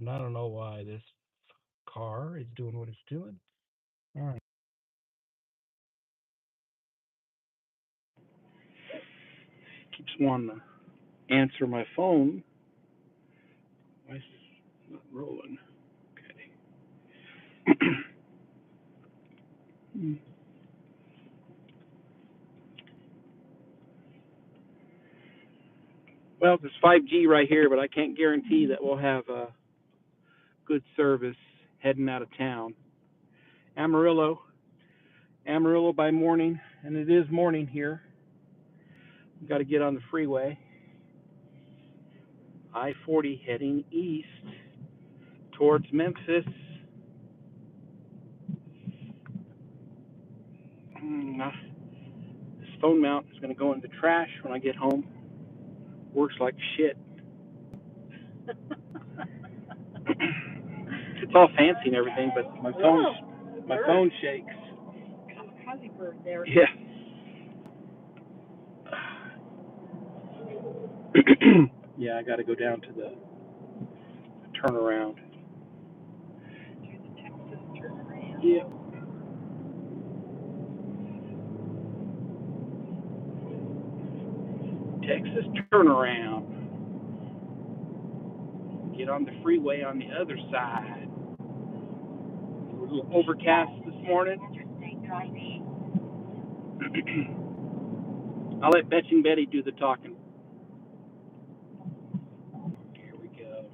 and I don't know why this car is doing what it's doing. All right. Keeps wanting to answer my phone. Why is it not rolling? Okay. Well, there's 5G right here, but I can't guarantee that we'll have good service heading out of town. Amarillo by morning, and it is morning here. We've got to get on the freeway. I-40 heading east towards Memphis. This phone mount is going to go in the trash when I get home. Works like shit. It's all fancy and everything, but my phone shakes. Kamikaze bird there. Yeah. Yeah, I got to go down to the turnaround. Do the Texas turnaround. Yeah. Texas turnaround. Get on the freeway on the other side. A little overcast this morning. I'll let Betching Betty do the talking. Here we go.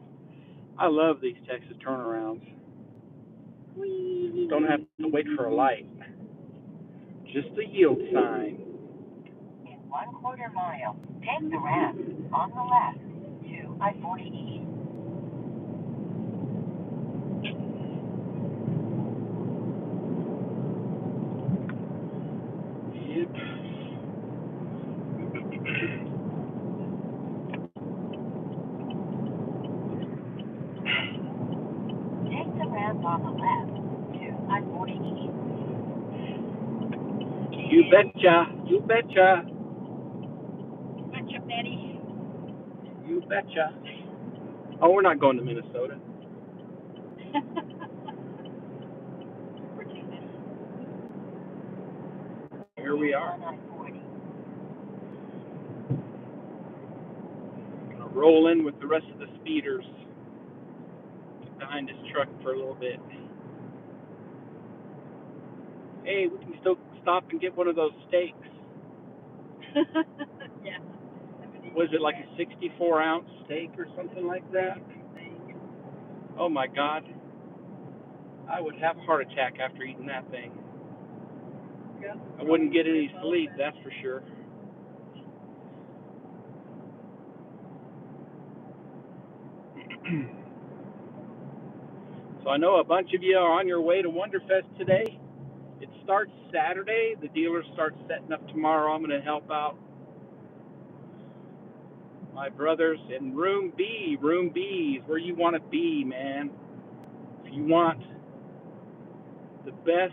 I love these Texas turnarounds. Don't have to wait for a light. Just a yield sign. In 1/4 mile, take the ramp on the left to I-40 East. Yep. Take the ramp on the left to I-40 East. You betcha. You betcha. Betcha, Betty. You betcha. Oh, we're not going to Minnesota. Here we are. Gonna roll in with the rest of the speeders. Get behind this truck for a little bit. Hey, we can still stop and get one of those steaks. Yeah. Was it like a 64-ounce steak or something like that? Oh my God. I would have a heart attack after eating that thing. I wouldn't get any sleep, that's for sure. So I know a bunch of you are on your way to Wonderfest today. It starts Saturday. The dealers start setting up tomorrow. I'm going to help out my brothers in Room B. Room B is where you want to be, man. If you want the best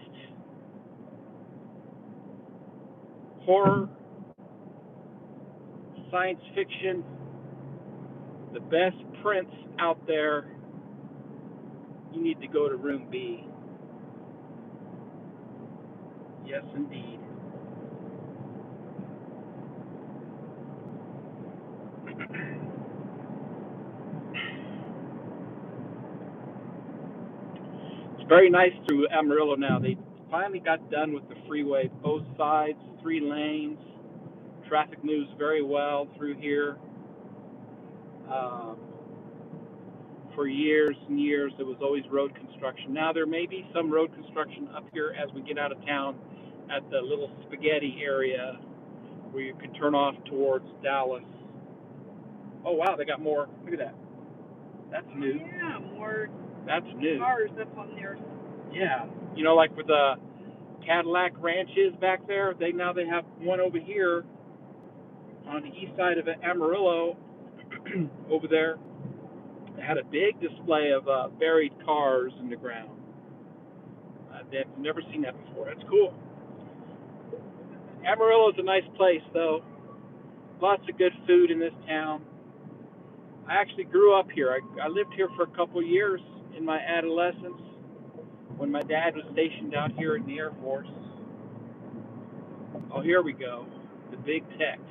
horror, science fiction, the best prints out there, you need to go to Room B. Yes, indeed. It's very nice through Amarillo now. They finally got done with the freeway, both sides, 3 lanes. Traffic moves very well through here. For years and years, there was always road construction. Now there may be some road construction up here as we get out of town at the little spaghetti area where you can turn off towards Dallas. Oh, wow, they got more. Look at that. That's new. Yeah, more That's new. cars up on there. Yeah. You know, like with the Cadillac ranches back there, they have one over here on the east side of Amarillo over there. They had a big display of buried cars in the ground. They've never seen that before. That's cool. Amarillo is a nice place, though. Lots of good food in this town. I actually grew up here. I lived here for a couple years in my adolescence when my dad was stationed out here in the Air Force. Oh, here we go. The Big Tex.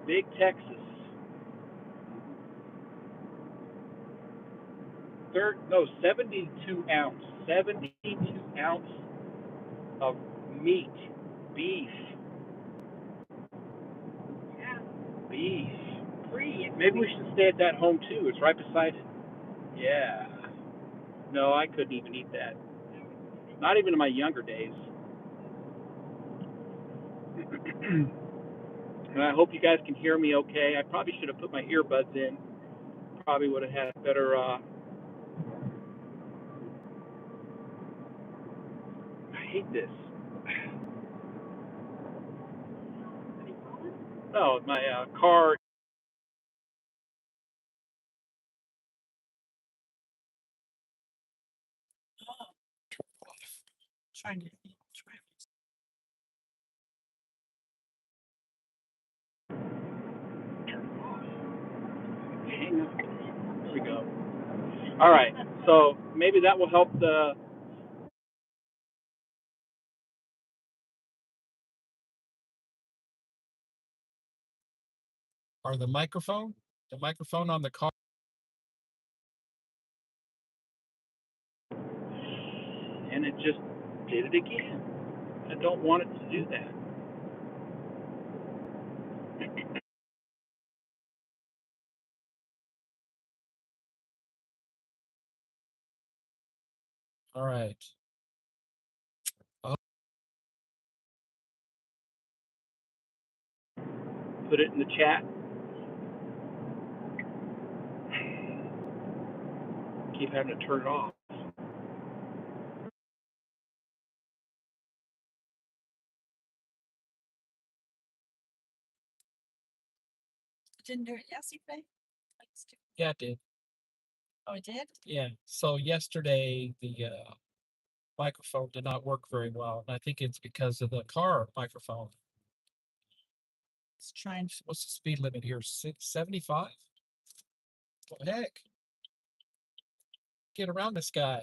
Big Texas. Third, no, 72 ounce. 72 ounce of meat. Beef. Yeah, Beef. free. Maybe we should stay at that home too. It's right beside it. Yeah. No, I couldn't even eat that. Not even in my younger days. And I hope you guys can hear me okay. I probably should have put my earbuds in. Probably would have had better. I hate this. No, my car. Trying to Hang on. There we go. All right. So maybe that will help the. Or the microphone on the car. And it just did it again. I don't want it to do that. All right. Put it in the chat. Keep having to turn it off. didn't do it yesterday. Yeah, it did. Oh, it did? Yeah. So yesterday the microphone did not work very well. And I think it's because of the car microphone. It's trying. What's the speed limit here? 75? What the heck? Get around this guy.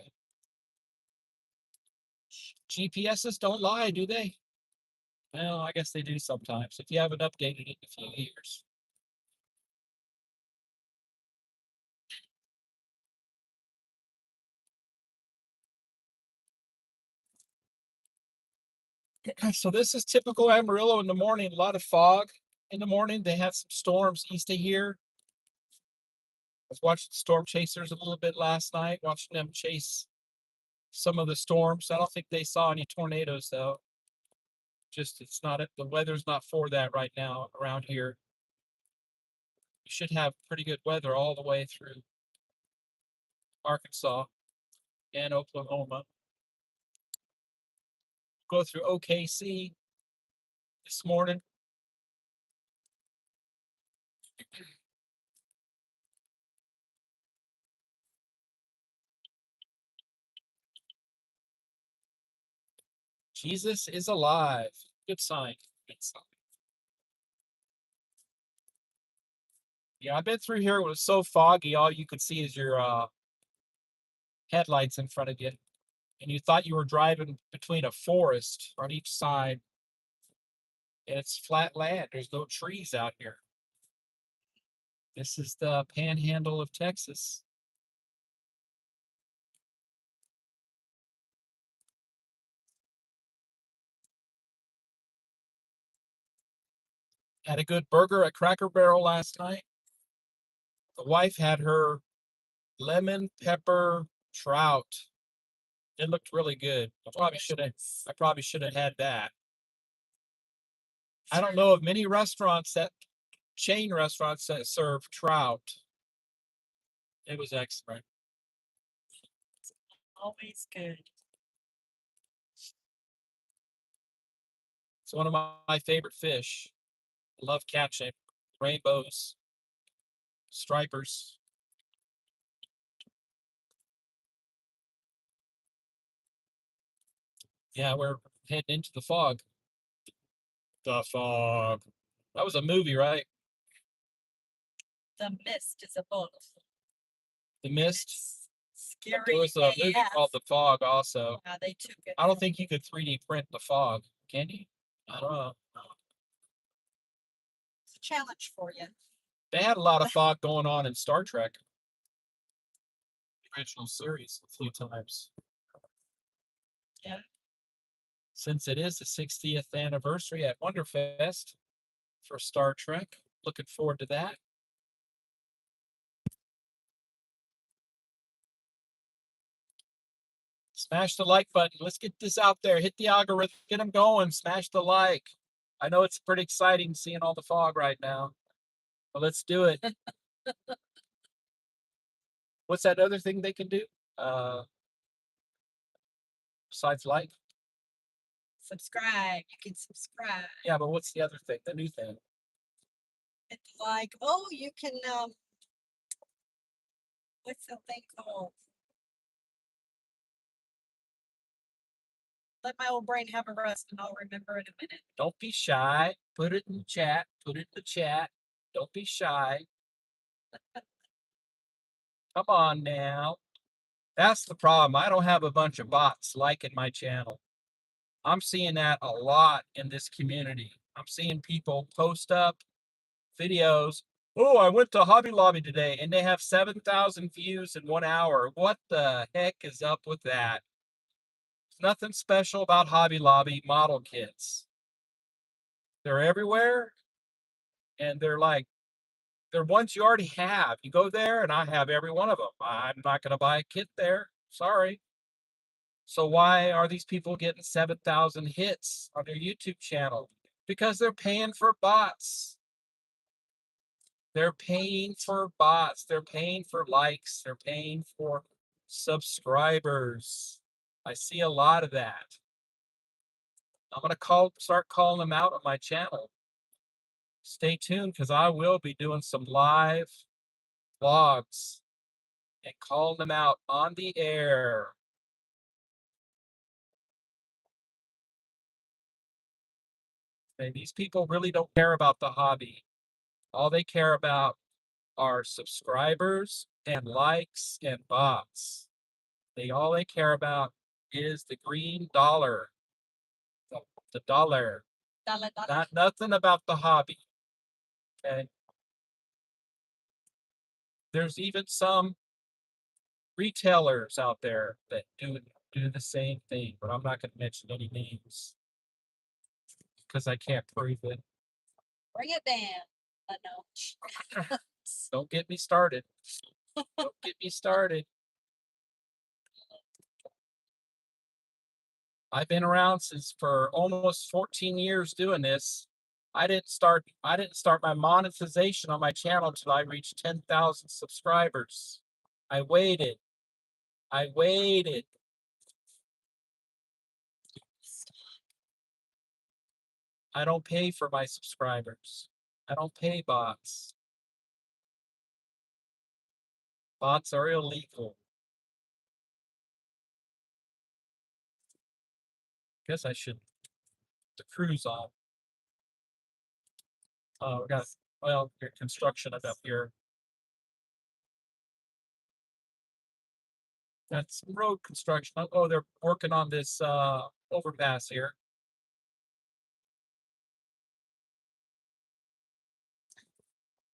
GPSs don't lie, do they? Well, I guess they do sometimes. If you haven't updated it in a few years. So this is typical Amarillo in the morning. A lot of fog in the morning. They had some storms east of here. I was watching storm chasers a little bit last night, watching them chase some of the storms. I don't think they saw any tornadoes though. Just it's not the weather's not for that right now around here. You should have pretty good weather all the way through Arkansas and Oklahoma. Go through OKC this morning. Jesus is alive. Good sign. Good sign. Yeah, I've been through here. It was so foggy. All you could see is your headlights in front of you. And you thought you were driving between a forest on each side. And it's flat land. There's no trees out here. This is the panhandle of Texas. Had a good burger at Cracker Barrel last night. The wife had her lemon pepper trout. It looked really good. I probably should have had that. I don't know of many chain restaurants that serve trout. It was excellent. Always good. It's one of my favorite fish. I love catching rainbows, stripers. Yeah, we're heading into the fog. The fog. That was a movie, right? The mist is a bonus. The Mist. It's There scary. was a movie AF. called The Fog also. Yeah, they took it. I don't think you could 3D print the fog, can you? I don't know. It's a challenge for you. They had a lot of fog going on in Star Trek. The original series a few times. Yeah. Since it is the 60th anniversary at Wonderfest for Star Trek, looking forward to that. Smash the like button. Let's get this out there. Hit the algorithm. Get them going. Smash the like. I know it's pretty exciting seeing all the fog right now. But let's do it. What's that other thing they can do? Besides like? Subscribe. You can subscribe. Yeah, but what's the other thing? The new thing. It's like, oh, you can what's the thing called? Let my old brain have a rest and I'll remember in a minute. Don't be shy. Put it in the chat. Put it in the chat. Don't be shy. Come on now. That's the problem. I don't have a bunch of bots liking my channel. I'm seeing that a lot in this community. I'm seeing people post up videos. Oh, I went to Hobby Lobby today and they have 7,000 views in 1 hour. What the heck is up with that? There's nothing special about Hobby Lobby model kits. They're everywhere and they're ones you already have. You go there and I have every one of them. I'm not going to buy a kit there. Sorry. So why are these people getting 7,000 hits on their YouTube channel? Because they're paying for bots. They're paying for bots. They're paying for likes. They're paying for subscribers. I see a lot of that. I'm going to start calling them out on my channel. Stay tuned because I will be doing some live vlogs and calling them out on the air. And these people really don't care about the hobby. All they care about are subscribers and likes and bots. All they care about is the green dollar. The dollar. Dollar. Not nothing about the hobby. Okay. There's even some retailers out there that do the same thing, but I'm not going to mention any names because I can't prove it. Bring it down a notch. Don't get me started. Don't get me started. I've been around for almost 14 years doing this. I didn't start my monetization on my channel until I reached 10,000 subscribers. I waited. I don't pay for my subscribers. I don't pay bots. Bots are illegal. Guess I should the cruise on. Oh, we got construction up here. That's road construction. Oh, they're working on this overpass here.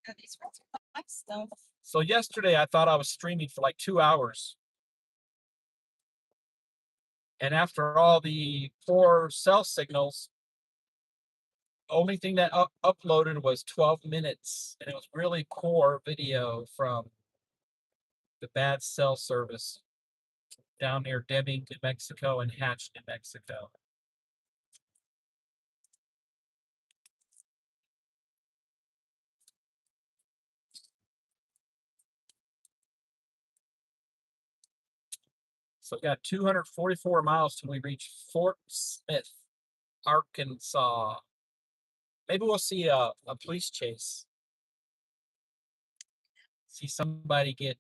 Yeah, these ones are nice though. So yesterday I thought I was streaming for like 2 hours. And after all the poor cell signals, only thing that uploaded was 12 minutes. And it was really poor video from the bad cell service down near Deming, New Mexico and Hatch, New Mexico. So we got 244 miles till we reach Fort Smith, Arkansas. Maybe we'll see a police chase. See somebody get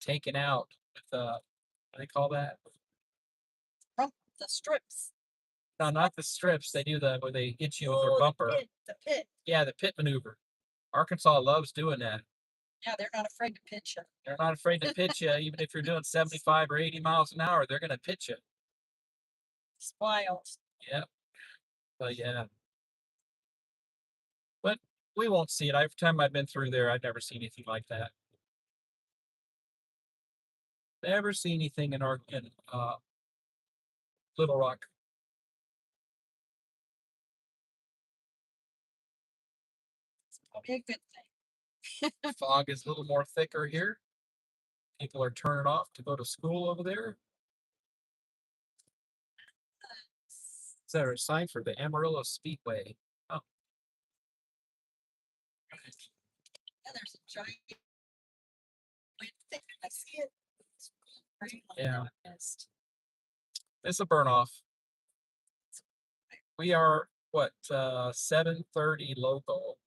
taken out with what do they call that? From the strips. No, not the strips. They do where they hit you with their bumper. The pit. Yeah, the pit maneuver. Arkansas loves doing that. Yeah, they're not afraid to pitch you. They're not afraid to pitch you, even if you're doing 75 or 80 miles an hour. They're going to pitch you. It's wild. Yep. But yeah. But we won't see it. Every time I've been through there, I've never seen anything like that. Never seen anything in Little Rock. It's probably a good thing. Fog is a little more thicker here. People are turning off to go to school over there. Is there a sign for the Amarillo Speedway? Oh. Yeah, there's a giant wind thing. I see it. It's pretty like Yeah. Wonderfest. It's a burn off. We are what 7:30 local.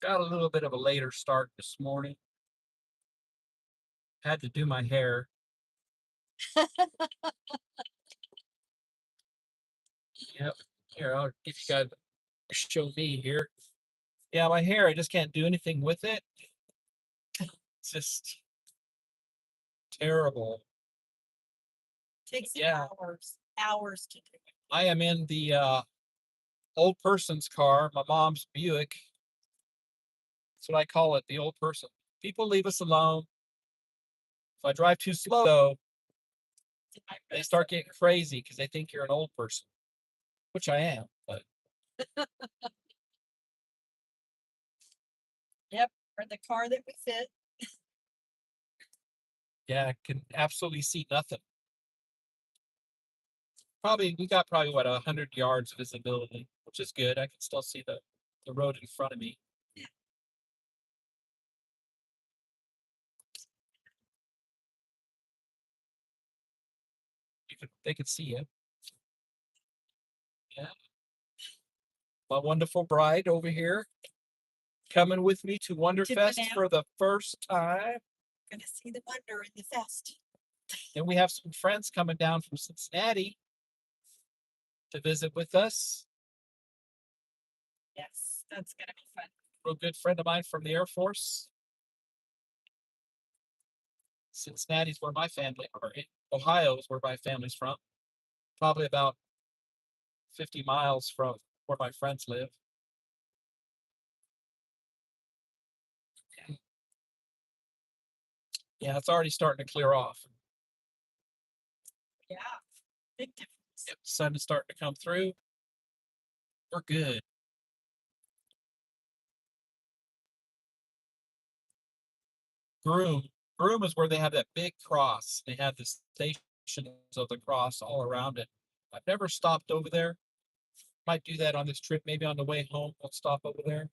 Got a little bit of a later start this morning. Had to do my hair. Yep. Here, I'll get you guys show me here. Yeah, my hair, I just can't do anything with it. It's just terrible. Takes Yeah. hours to do it. I am in the old person's car, my mom's Buick. That's what I call it, the old person. People leave us alone. If I drive too slow, they start getting crazy because they think you're an old person, which I am. But Yep, or the car that we fit. yeah, I can absolutely see nothing. We got probably what 100 yards of visibility, which is good. I can still see the road in front of me. They could see you. Yeah. My wonderful bride over here, coming with me to Wonderfest out. for the first time. Gonna see the wonder in the fest. And we have some friends coming down from Cincinnati to visit with us. Yes, that's gonna be fun. A real good friend of mine from the Air Force. Cincinnati's where my family, or Ohio is where my family's from. Probably about 50 miles from where my friends live. Yeah, it's already starting to clear off. Yeah, big difference. Yep, sun is starting to come through. We're good. Groom is where they have that big cross. They have the stations of the cross all around it. I've never stopped over there. Might do that on this trip. Maybe on the way home, we'll stop over there.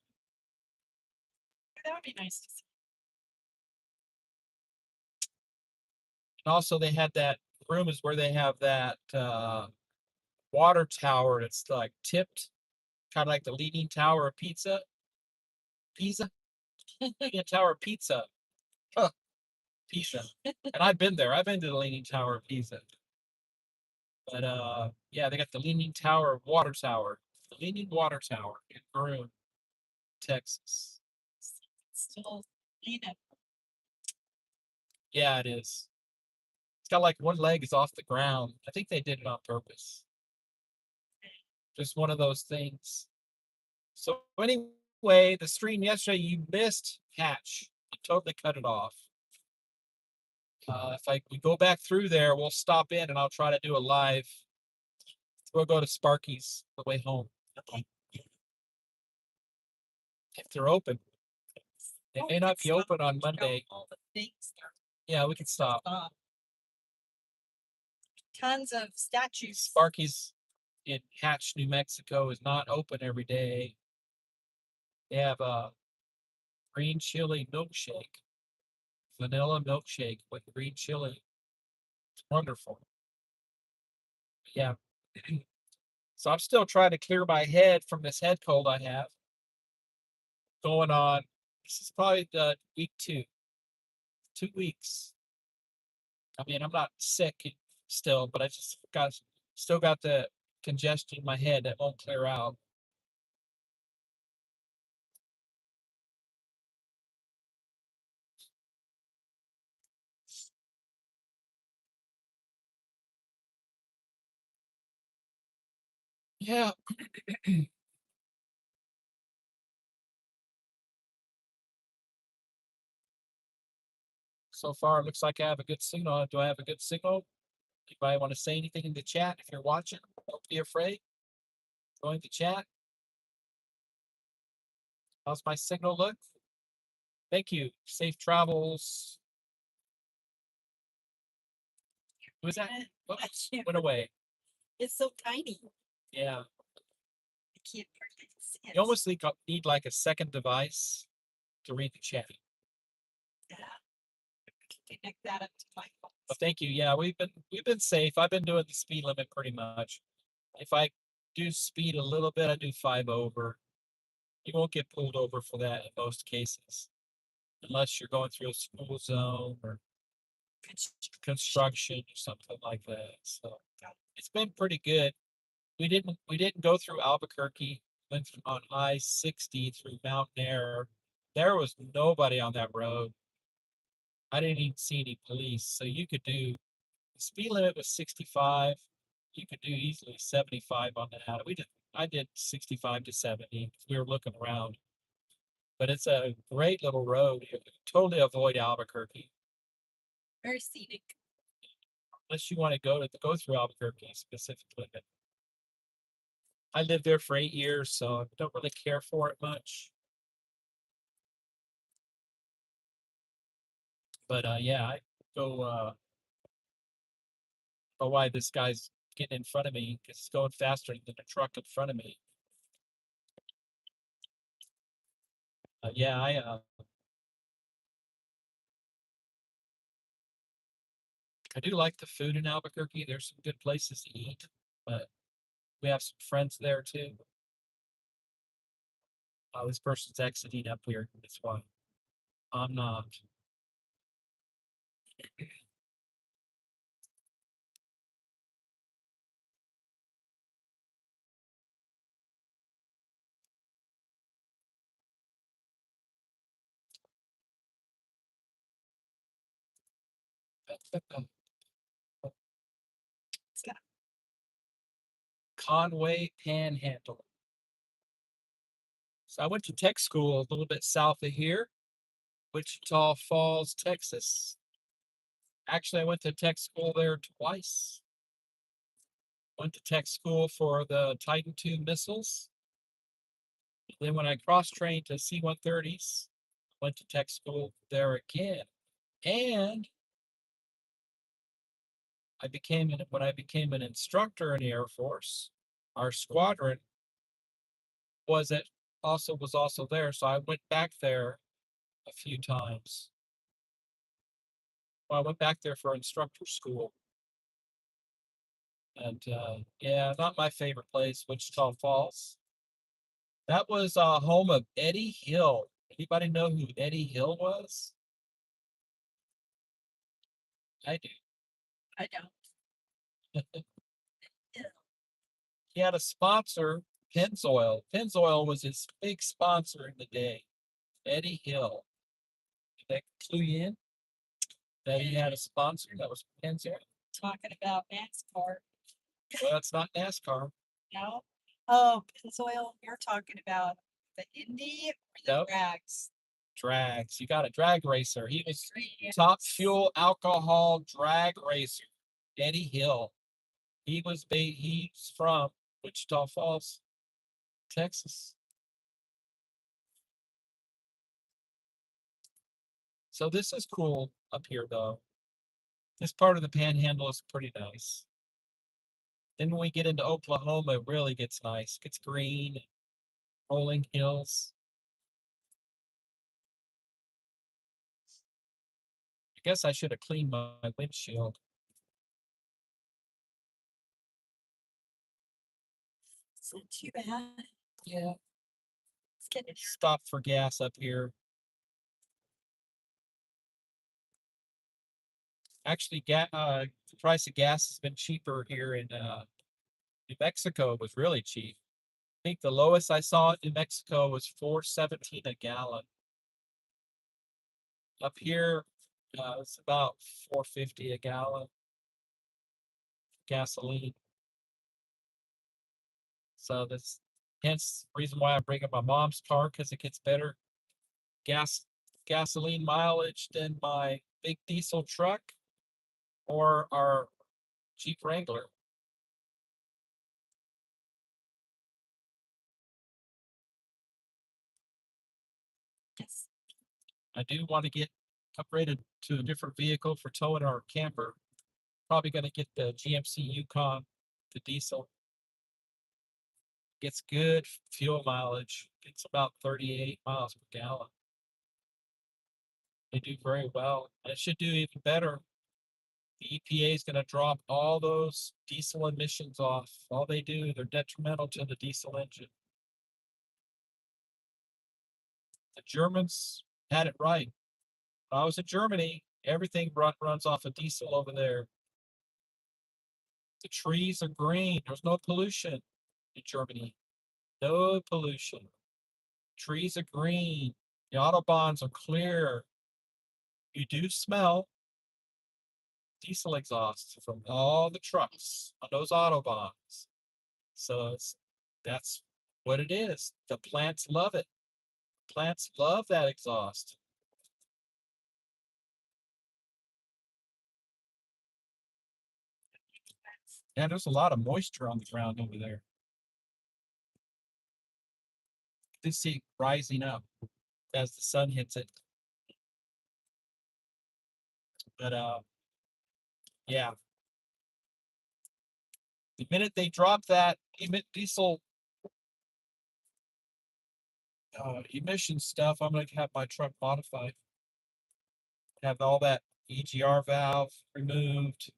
That would be nice to see. And also, they had that room is where they have that water tower. It's like tipped, kind of like the Leaning Tower of Pisa. Leaning Tower of Pizza. Huh. Pisa. And I've been there. I've been to the Leaning Tower of Pisa. But yeah, they got the Leaning Tower Water Tower. The Leaning Water Tower in Maroon, Texas. Still leaning. Yeah, it is. It's got like one leg is off the ground. I think they did it on purpose. Just one of those things. So anyway, the stream yesterday you missed Hatch. You totally cut it off. If we go back through there, we'll stop in and I'll try to do a live. We'll go to Sparky's on the way home. Okay. If they're open. They Oh, may we not can be stop open on and check out Monday. all the things there. Yeah, we can stop. Tons of statues. Sparky's in Hatch, New Mexico is not open every day. They have a green chili milkshake, vanilla milkshake with green chili. It's wonderful. Yeah. So I'm still trying to clear my head from this head cold I have going on. This is probably week 2. 2 weeks. I mean, I'm not sick still, but I just still got the congestion in my head that won't clear out. Yeah. So far, it looks like I have a good signal. Do I have a good signal? Anybody want to say anything in the chat if you're watching? Don't be afraid. Join the chat. How's my signal look? Thank you. Safe travels. Who was that? Oops, went away. It's so tiny. Yeah. I can't hardly see it. You almost need like a second device to read the chat. Yeah. Connect that up to my phone. But thank you. Yeah, we've been safe. I've been doing the speed limit pretty much. If I do speed a little bit, I do 5 over. You won't get pulled over for that in most cases, unless you're going through a school zone or construction or something like that. So it's been pretty good. We didn't go through Albuquerque. Went on I-60 through Mountain Air. There was nobody on that road. I didn't even see any police. So you could do, the speed limit was 65. You could do easily 75 on that. I did 65 to 70. We were looking around. But it's a great little road. You totally avoid Albuquerque. Very scenic. Unless you want to go through Albuquerque specifically. But I lived there for 8 years, so I don't really care for it much. But yeah, I go know why this guy's getting in front of me because he's going faster than the truck in front of me. Yeah, I do like the food in Albuquerque. There's some good places to eat, but we have some friends there too. This person's exiting up here. That's why I'm not. Conway Panhandle. So I went to tech school a little bit south of here, Wichita Falls, Texas. Actually, I went to tech school there twice. Went to tech school for the Titan II missiles. Then when I cross-trained to C-130s, went to tech school there again. And when I became an instructor in the Air Force, our squadron was also there. So I went back there a few times. Well, I went back there for instructor school. And yeah, not my favorite place, Wichita Falls. That was home of Eddie Hill. Anybody know who Eddie Hill was? I do. I don't. He had a sponsor, Pennzoil. Pennzoil was his big sponsor in the day. Eddie Hill. Did that clue you in? That he had a sponsor that was Pennzoil? Talking about NASCAR. Well, that's not NASCAR. No. Oh, Pennzoil, you're talking about the Indy or the Nope. drags? Drags. You got a drag racer. He was top fuel alcohol drag racer. Eddie Hill. He's from Wichita Falls, Texas. So this is cool up here though. This part of the panhandle is pretty nice. Then when we get into Oklahoma, it really gets nice. It gets green, rolling hills. I guess I should have cleaned my windshield. It's not too bad. Yeah. It's getting Stop for gas up here. Actually, the price of gas has been cheaper here in New Mexico. Was really cheap. I think the lowest I saw in New Mexico was $4.17 a gallon. Up here, it's about $4.50 a gallon gasoline. So that's hence the reason why I'm bringing my mom's car, because it gets better gasoline mileage than my big diesel truck or our Jeep Wrangler. Yes. I do want to get upgraded to a different vehicle for towing our camper. Probably going to get the GMC Yukon, the diesel. Gets good fuel mileage. It's about 38 miles per gallon. They do very well. And it should do even better. The EPA is going to drop all those diesel emissions off. All they do, they're detrimental to the diesel engine. The Germans had it right. When I was in Germany, everything runs off of diesel over there. The trees are green. There's no pollution in Germany. No pollution. Trees are green. The autobahns are clear. You do smell diesel exhaust from all the trucks on those autobahns. So that's what it is. The plants love it. Plants love that exhaust. Yeah, there's a lot of moisture on the ground over there. You see it rising up as the sun hits it. But yeah. The minute they drop that diesel emission stuff, I'm gonna have my truck modified. Have all that EGR valve removed,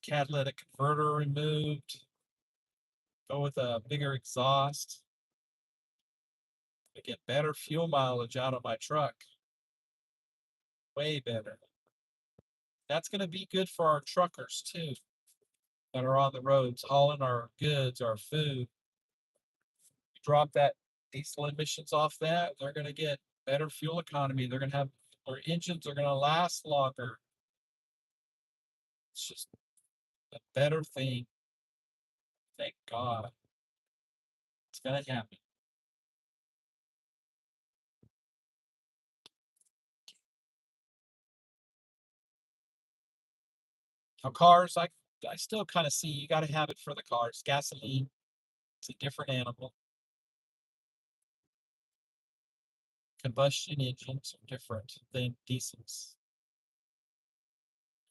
catalytic converter removed, go with a bigger exhaust to get better fuel mileage out of my truck. Way better. That's going to be good for our truckers too that are on the roads hauling our goods, our food. You drop that diesel emissions off that, they're going to get better fuel economy. They're going to have, their engines are going to last longer. It's just a better thing. Thank God. It's going to happen. Now cars, I still kind of see you got to have it for the cars. Gasoline, it's a different animal. Combustion engines are different than diesels.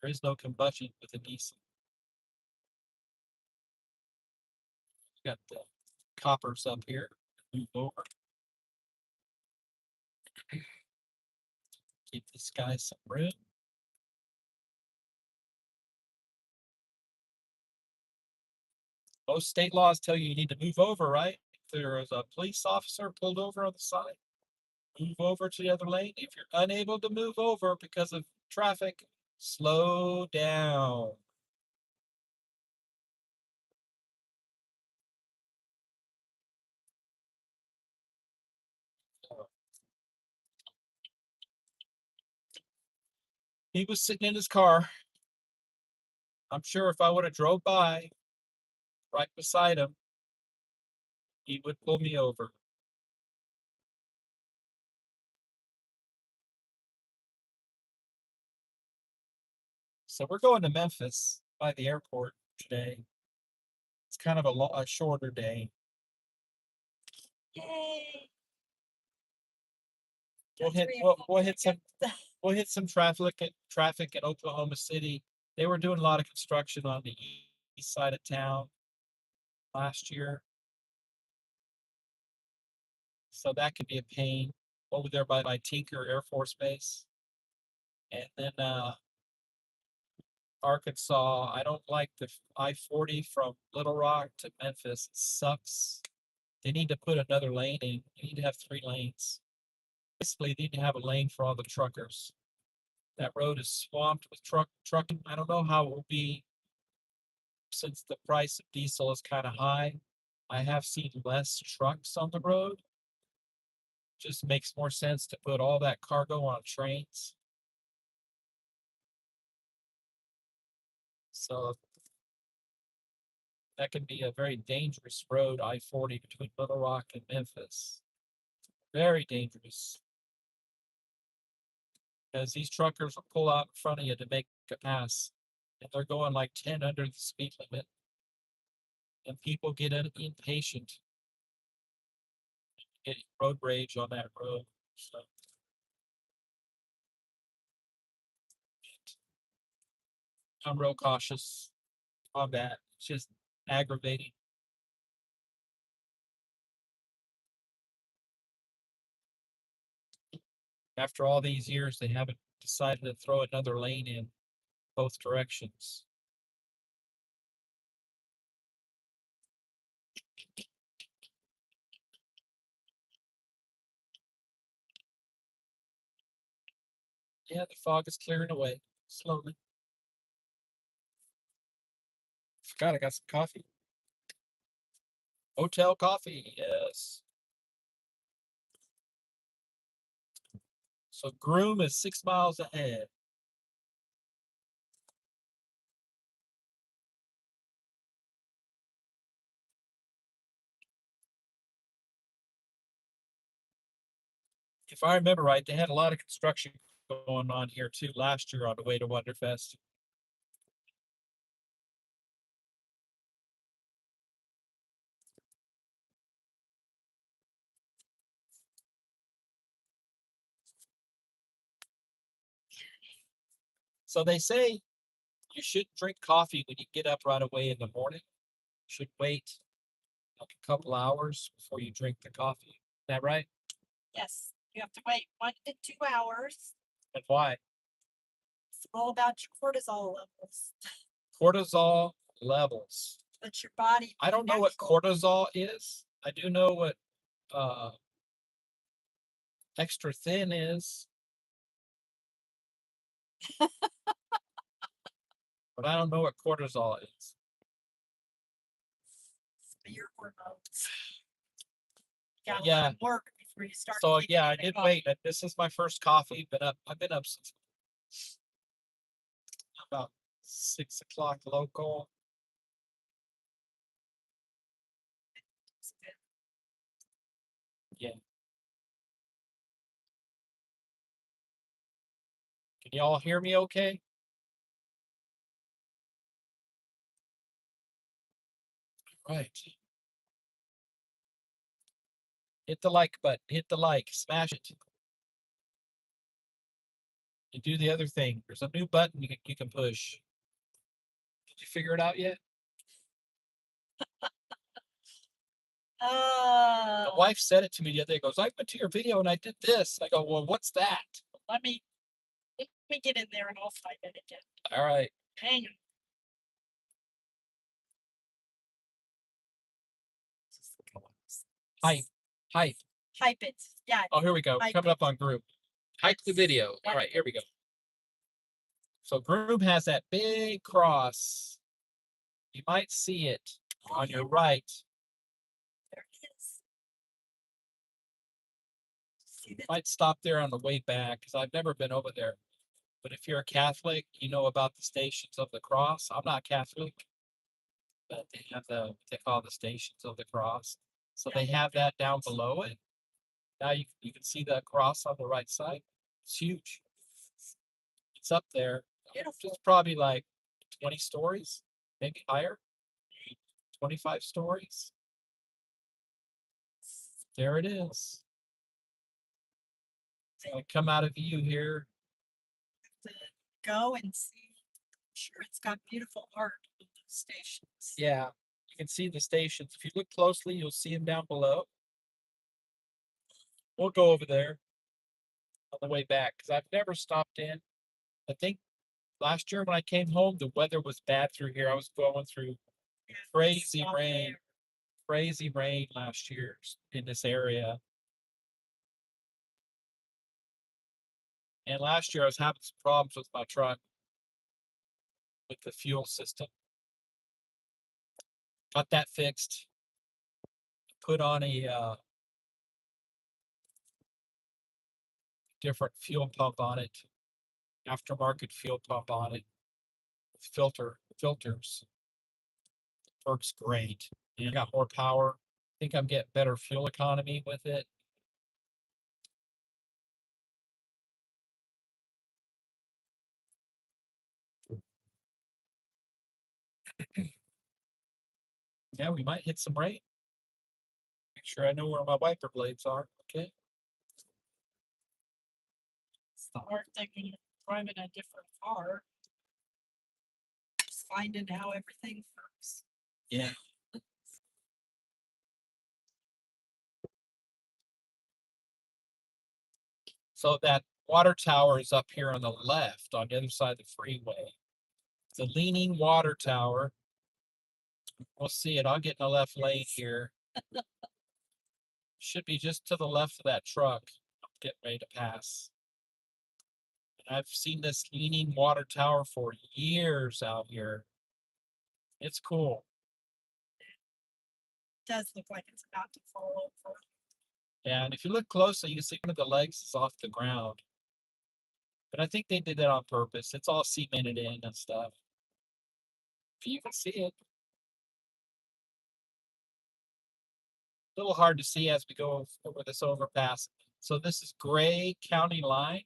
There is no combustion with a diesel. Got the coppers up here. Move over. Give this guy some room. Most state laws tell you need to move over, right? If there is a police officer pulled over on the side, move over to the other lane. If you're unable to move over because of traffic, slow down. He was sitting in his car. I'm sure if I would have drove by right beside him, he would pull me over. So we're going to Memphis by the airport today. It's kind of a shorter day. Yay. We'll hit some traffic in Oklahoma City. They were doing a lot of construction on the east side of town last year. So that could be a pain over there by Tinker Air Force Base. And then Arkansas, I don't like the I-40 from Little Rock to Memphis. It sucks. They need to put another lane in. They need to have 3 lanes. Basically, they need to have a lane for all the truckers. That road is swamped with trucking. I don't know how it will be since the price of diesel is kind of high. I have seen less trucks on the road. Just makes more sense to put all that cargo on trains. So That can be a very dangerous road, I-40 between Little Rock and Memphis. Very dangerous. Because these truckers will pull out in front of you to make a pass. And they're going like 10 under the speed limit. And people get impatient. Get road rage on that road. So. I'm real cautious on that. It's just aggravating. After all these years, they haven't decided to throw another lane in both directions. Yeah, the fog is clearing away slowly. Forgot I got some coffee. Hotel coffee, yes. So Groom is 6 miles ahead. If I remember right, they had a lot of construction going on here too last year on the way to Wonderfest. So they say you shouldn't drink coffee when you get up right away in the morning. You should wait like a couple hours before you drink the coffee. Is that right? Yes, you have to wait 1 to 2 hours. And why? It's all about your cortisol levels. Cortisol levels. But your body. I don't know what cortisol is. I do know what extra thin is. But I don't know what cortisol is. Your hormones. Got a Yeah. lot of work before you start. So taking yeah, I the did coffee. wait. This is my first coffee, but I've been up since about 6 o'clock local. Yeah. Can y'all hear me okay? Right. Hit the like button. Hit the like. Smash it. And do the other thing. There's a new button you can push. Did you figure it out yet? The wife said it to me the other day. Goes, I went to your video and I did this. I go, well, what's that? Let me get in there and I'll find it again. All right. Hang on. Hype. Hype it. Yeah. Oh, here we go. Hype Coming it. up on Groom. Hype the video. Yeah. All right, here we go. So Groom has that big cross. You might see it on your right. There it is. See this? Might stop there on the way back because I've never been over there. But if you're a Catholic, you know about the Stations of the Cross. I'm not Catholic, but they have what they call the Stations of the Cross. So they have that down below it. Now you can see the cross on the right side. It's huge. It's up there. Beautiful. It's probably like 20 stories, maybe higher. 25 stories. There it is. I come out of view here. To go and see. I'm sure it's got beautiful art in those stations. Yeah, you can see the stations. If you look closely, you'll see them down below. We'll go over there on the way back because I've never stopped in. I think last year when I came home, the weather was bad through here. I was going through crazy Stop rain. there. Crazy rain last year in this area. And last year I was having some problems with my truck with the fuel system. Got that fixed. Put on a different fuel pump on it. Aftermarket fuel pump on it. With filters. Works great. You got more power. I think I'm getting better fuel economy with it. Yeah, we might hit some rain. Make sure I know where my wiper blades are. Okay. It's the hard thing when you're driving a different car. Just finding how everything works. Yeah. So that water tower is up here on the left on the other side of the freeway. It's a leaning water tower. We'll see it. I'll get in the left lane here. Should be just to the left of that truck. I'm getting ready to pass. I've seen this leaning water tower for years out here. It's cool. It does look like it's about to fall over. Yeah, and if you look closely, you see one of the legs is off the ground. But I think they did that on purpose. It's all cemented in and stuff. You can see it. A little hard to see as we go over this overpass. So this is Gray County line.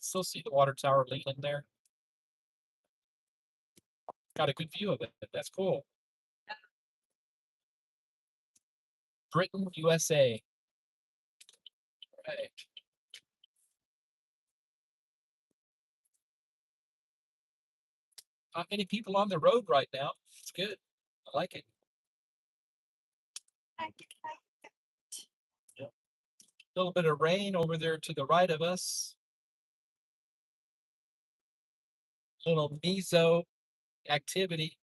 Still see the water tower leaning there. Got a good view of it. That's cool. Britain, USA. Right. Not many people on the road right now. It's good. I like it. Yep. A little bit of rain over there to the right of us. Little meso activity.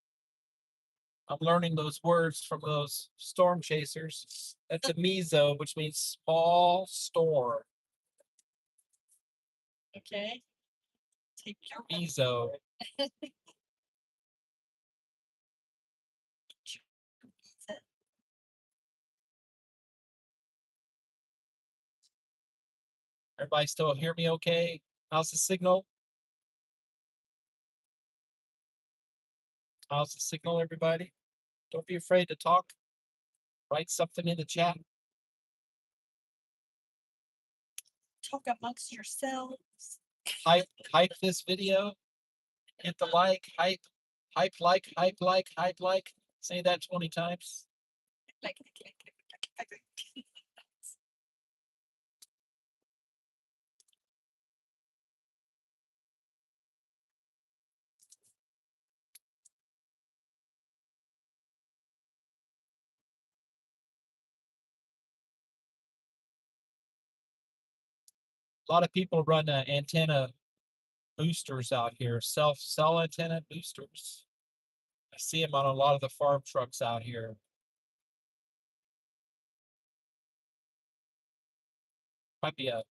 I'm learning those words from those storm chasers. That's a meso, which means small storm. Okay. Take your Meso. Everybody still hear me okay? How's the signal? How's the signal, everybody? Don't be afraid to talk. Write something in the chat. talk amongst yourselves. Hype this video. Hit the like, hype, like. Say that 20 times. Like. A lot of people run antenna boosters out here, cell antenna boosters. I see them on a lot of the farm trucks out here. Might be a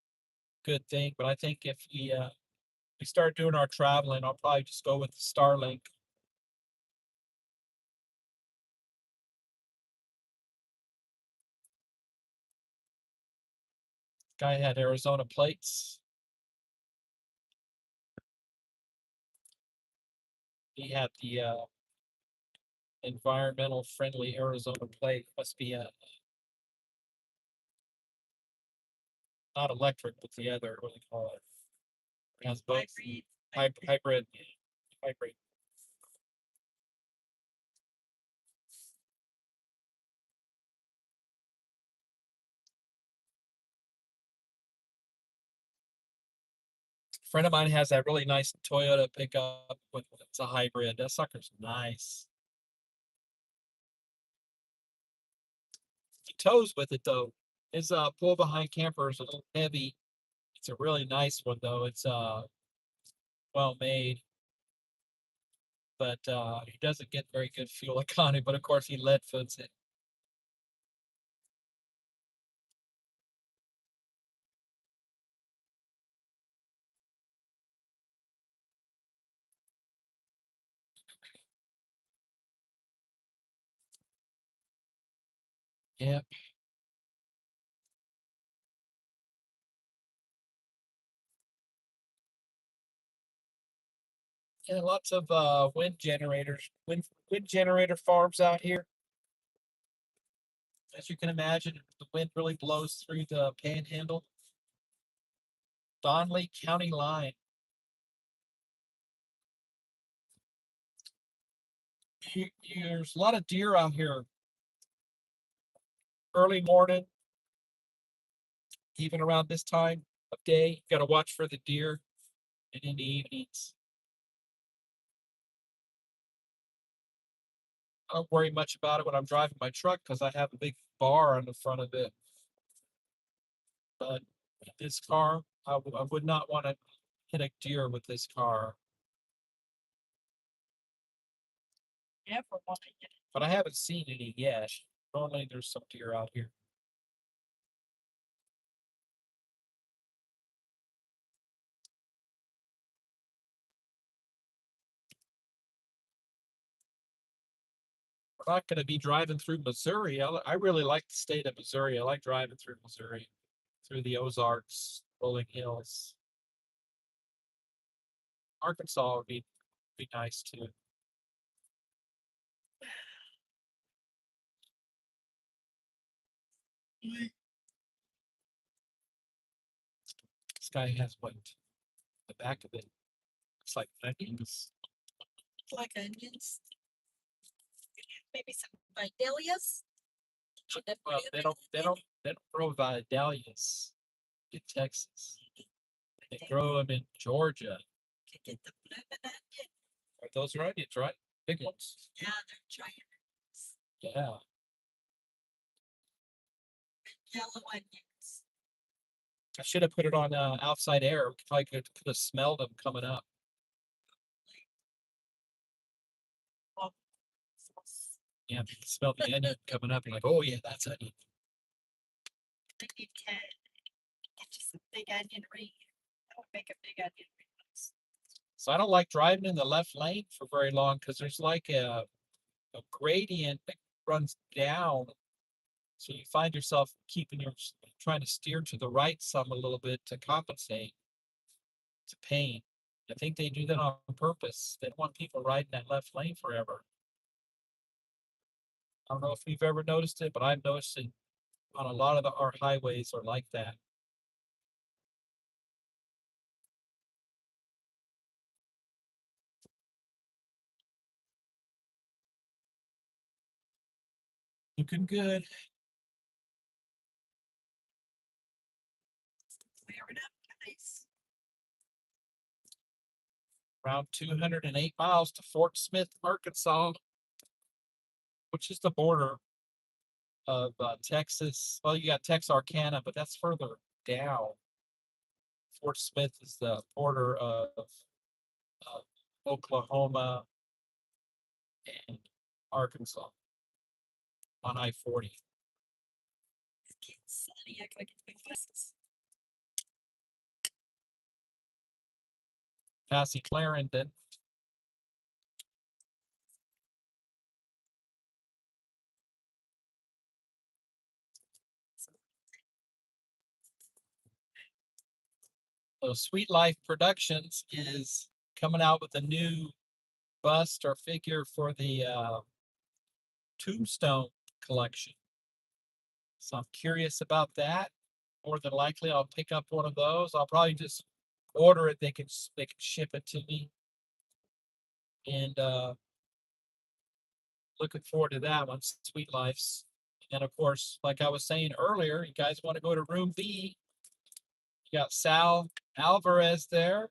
good thing, but I think if we start doing our traveling, I'll probably just go with the Starlink. Guy had Arizona plates. He had the environmental friendly Arizona plate. Must be a not electric, but the other, what do you call it? It has both. Hybrid. A friend of mine has that really nice Toyota pickup with it's a hybrid. That sucker's nice. He tows with it though. His pull behind camper is a little heavy. It's a really nice one though. It's well made. But he doesn't get very good fuel economy, but of course he lead foods it. Yep. Yeah, lots of wind generators, wind generator farms out here. As you can imagine, the wind really blows through the panhandle. Donley County line. There's a lot of deer out here. Early morning, even around this time of day, you got to watch for the deer, and in the evenings. I don't worry much about it when I'm driving my truck because I have a big bar on the front of it. But this car, I would not want to hit a deer with this car. Never want to get But I haven't seen any yet. Normally there's some deer out here. We're not going to be driving through Missouri. I really like the state of Missouri. I like driving through Missouri, through the Ozarks, rolling hills. Arkansas would be nice too. This guy has what? The back of it looks like onions. like onions. Maybe some vidalias. Well, they don't grow vidalias in Texas. They grow them in Georgia. Could get the blooming onion. Those are onions, right? Big ones. Yeah, they're giants. Yeah. Yellow onions. I should have put it on outside air. I could have smelled them coming up. Oh, Yeah, you can smell the onion coming up. You're like, oh yeah, that's onion. I think you can get you some big onion ring. That would make a big onion ring. So I don't like driving in the left lane for very long because there's like a gradient that runs down. So you find yourself trying to steer to the right some a little bit to compensate. It's a pain. I think they do that on purpose. They don't want people riding that left lane forever. I don't know if you've ever noticed it, but I've noticed it on a lot of our highways are like that. Looking good. Clear it up, guys. Around 208 miles to Fort Smith, Arkansas, which is the border of Texas. Well, you got Texarkana, but that's further down. Fort Smith is the border of Oklahoma and Arkansas on I-40. It's getting sunny. I gotta get my glasses. Passing Clarendon. So Sweet Life Productions is coming out with a new bust or figure for the Tombstone collection. So I'm curious about that. More than likely, I'll pick up one of those. I'll probably just order it. They can ship it to me. And looking forward to that one, Sweet Life's. And of course, like I was saying earlier, you guys want to go to room B. You got Sal Alvarez there.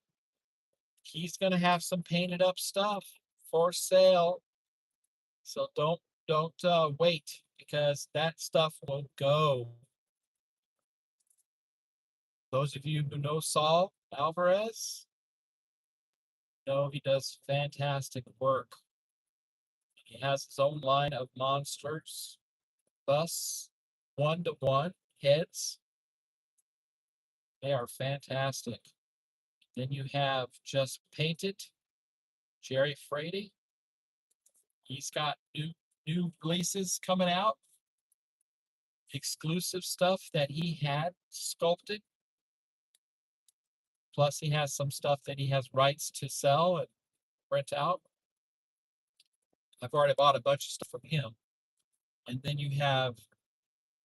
He's going to have some painted up stuff for sale. So don't wait because that stuff will go. Those of you who know Saul Alvarez know he does fantastic work. He has his own line of monsters, busts, 1-to-1 heads. They are fantastic. Then you have Just Painted, Jerry Frady. He's got new releases coming out. Exclusive stuff that he had sculpted. Plus he has some stuff that he has rights to sell. And rent out. I've already bought a bunch of stuff from him. And then you have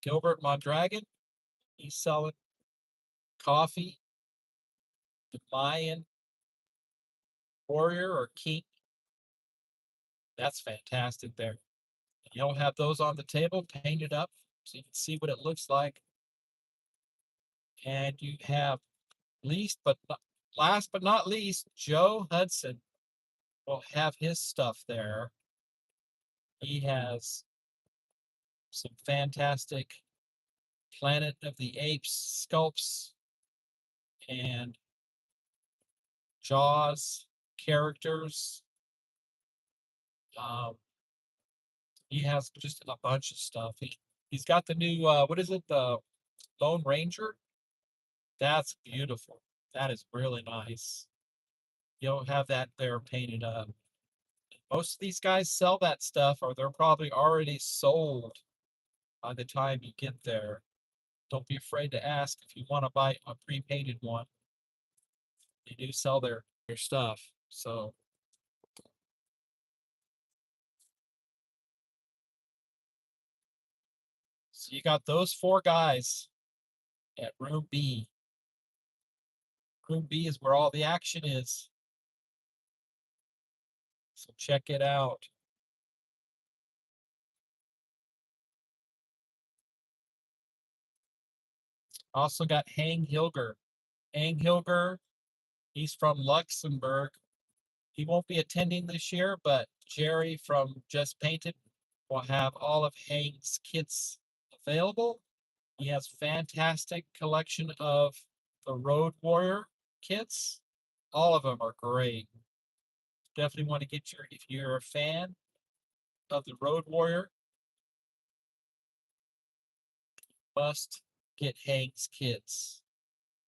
Gilbert Mondragon. He's selling coffee, the Mayan warrior or king. That's fantastic there. You'll have those on the table painted up so you can see what it looks like. And you have last but not least, Joe Hudson will have his stuff there. He has some fantastic Planet of the Apes sculpts and Jaws characters. He has just a bunch of stuff. He's got the new what is it? The Lone Ranger. That's beautiful. That is really nice. You'll have that there painted up. Most of these guys sell that stuff, or they're probably already sold by the time you get there. Don't be afraid to ask if you want to buy a pre-painted one. They do sell their stuff. So you got those 4 guys at room B. Room B is where all the action is. So check it out. Also got Hang Hilger. Hang Hilger, he's from Luxembourg. He won't be attending this year, but Jerry from Just Painted will have all of Hang's kits available. He has fantastic collection of the Road Warrior kits. All of them are great. Definitely want to get if you're a fan of the Road Warrior, must get Hang's kits.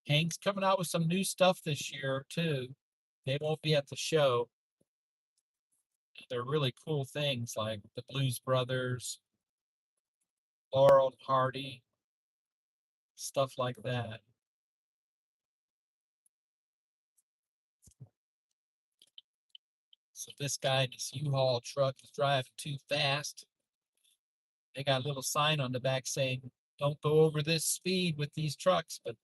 Hang's coming out with some new stuff this year too. They won't be at the show. They're really cool things like the Blues Brothers, Laurel and Hardy, stuff like that. So this guy in his U-Haul truck is driving too fast. They got a little sign on the back saying, "Don't go over this speed with these trucks," but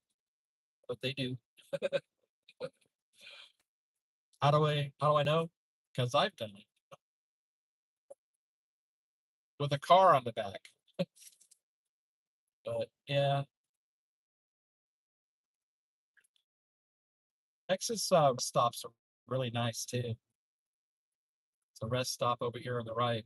they do. How do I know? Because I've done it with a car on the back. But yeah, Texas stops are really nice too. It's a rest stop over here on the right.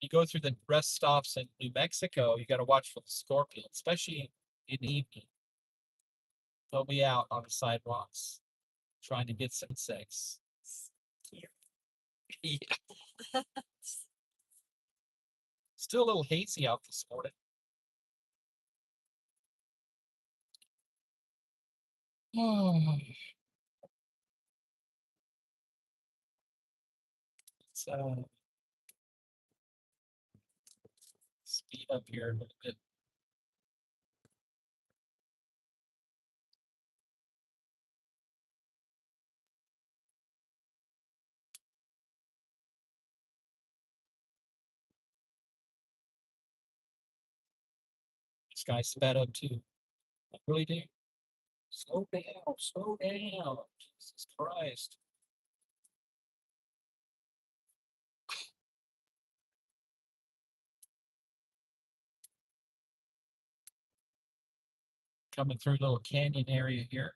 You go through the rest stops in New Mexico, you got to watch for the scorpions, especially in the evening. They'll be out on the sidewalks trying to get some insects. Yeah. Still a little hazy out this morning. So speed up here a little bit. This guy sped up too. I really do. Slow down, slow down. Jesus Christ. Coming through a little canyon area here.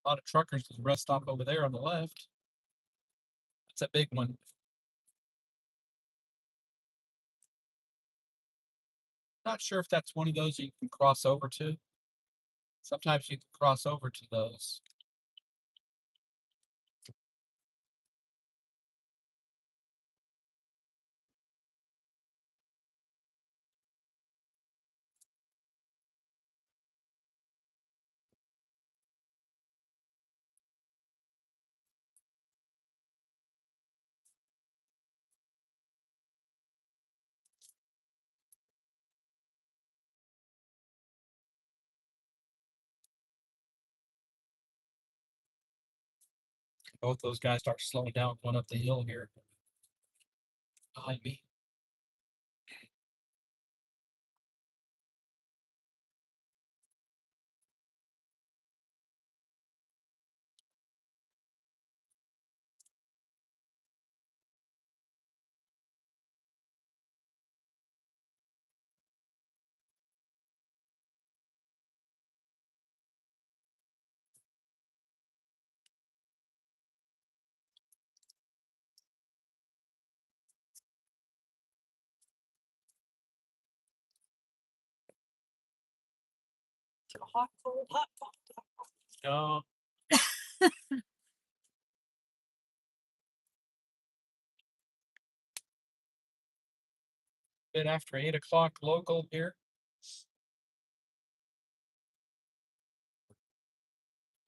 A lot of truckers at the rest stop over there on the left. It's a big one. Not sure if that's one of those you can cross over to. Sometimes you can cross over to those. Both those guys start slowing down going up the hill here behind me. Hot, cold, hot, cold. No. Bit after 8 o'clock local here.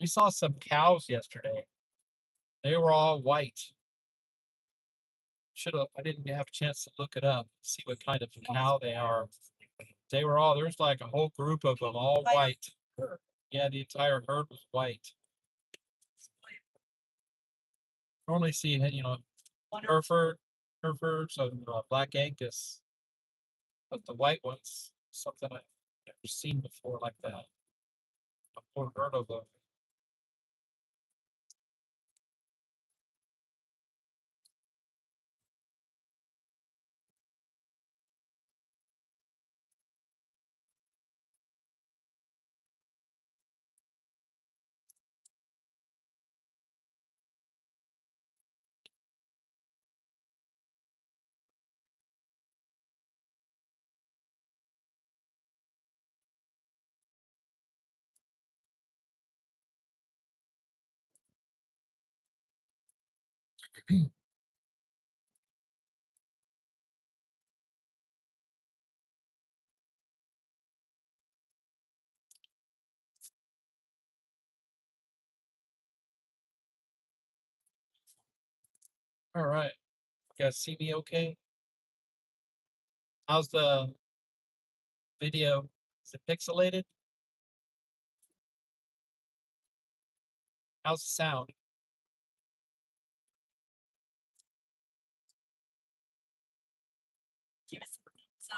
We saw some cows yesterday. They were all white. Should have. I didn't have a chance to look it up, see what kind of cow they are. They were all. There's like a whole group of them, all white. Yeah, the entire herd was white. Normally see, Hereford, Herefords, and Black Angus, but the white ones, something I've never seen before like that. I've never heard of them. All right, you guys see me okay? How's the video? Is it pixelated? How's the sound? Give us a thumbs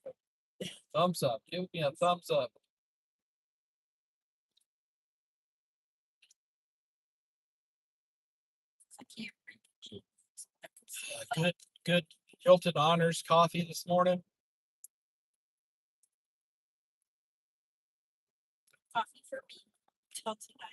up. Thumbs up. Give me a thumbs up. I can't read. Good Hilton Honors coffee this morning. Coffee for me till tonight.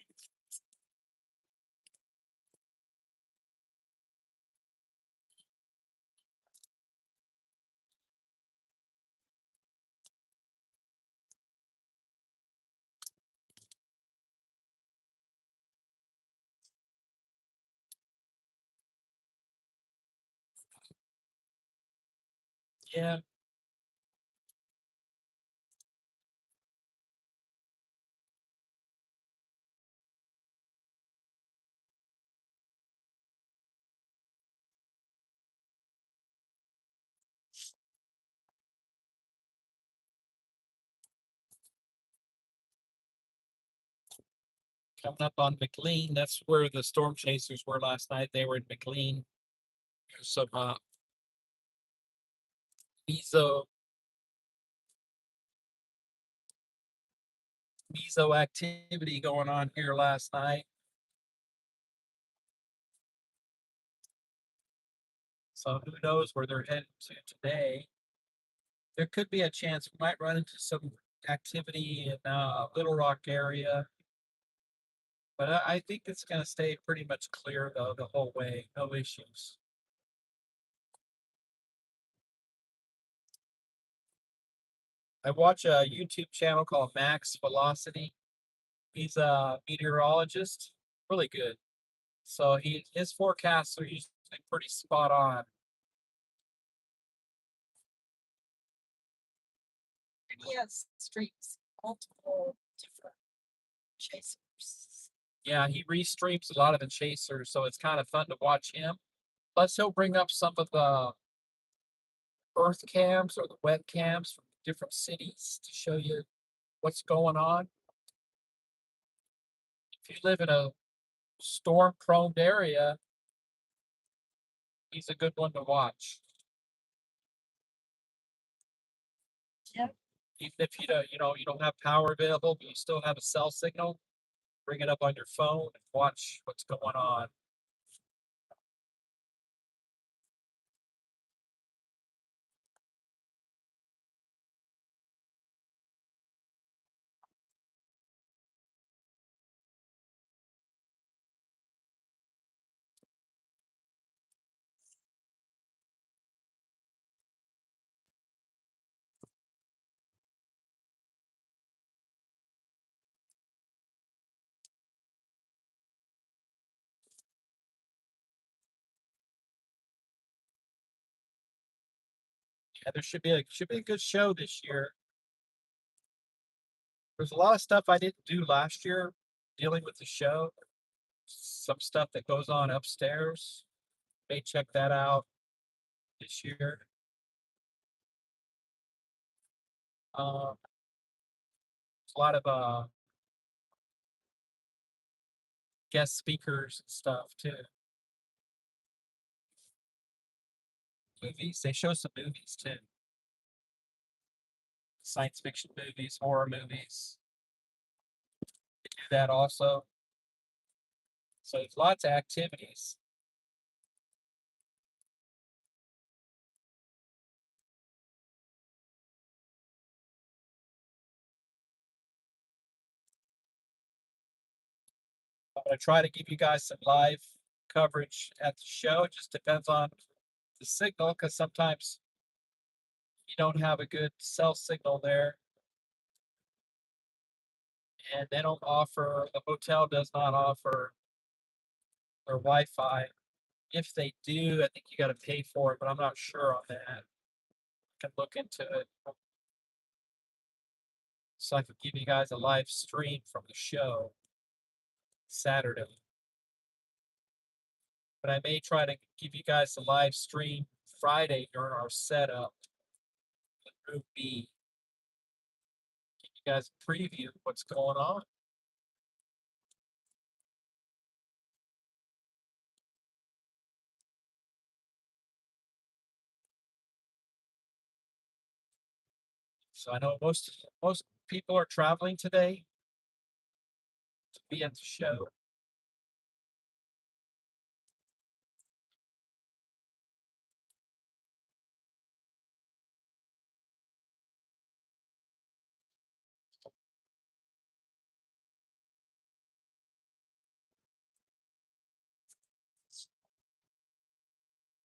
Yeah. Coming up on McLean. That's where the storm chasers were last night. They were in McLean. There's some meso activity going on here last night. So who knows where they're heading to today. There could be a chance we might run into some activity in Little Rock area. But I think it's going to stay pretty much clear though the whole way. No issues. I watch a YouTube channel called Max Velocity. He's a meteorologist, really good. So his forecasts are usually pretty spot on. And he has streams, multiple different chasers. Yeah, he restreams a lot of the chasers, so it's kind of fun to watch him. Plus, he'll bring up some of the earth cams or the web cams from different cities to show you what's going on. If you live in a storm-prone area, he's a good one to watch. Yep. Even if you don't have power available, but you still have a cell signal, bring it up on your phone and watch what's going on. Yeah, there should be a good show this year. There's a lot of stuff I didn't do last year dealing with the show. Some stuff that goes on upstairs. May check that out this year. There's a lot of guest speakers and stuff too. Movies, they show some movies too. Science fiction movies, horror movies. They do that also. So there's lots of activities. I'm going to try to give you guys some live coverage at the show. It just depends on the signal, because sometimes you don't have a good cell signal there. And they don't offer, the hotel does not offer their Wi-Fi. If they do, I think you got to pay for it, but I'm not sure on that. I can look into it. So I could give you guys a live stream from the show Saturday. But I may try to give you guys a live stream Friday during our setup in Room B. Give you guys a preview of what's going on. So I know most people are traveling today to be at the show.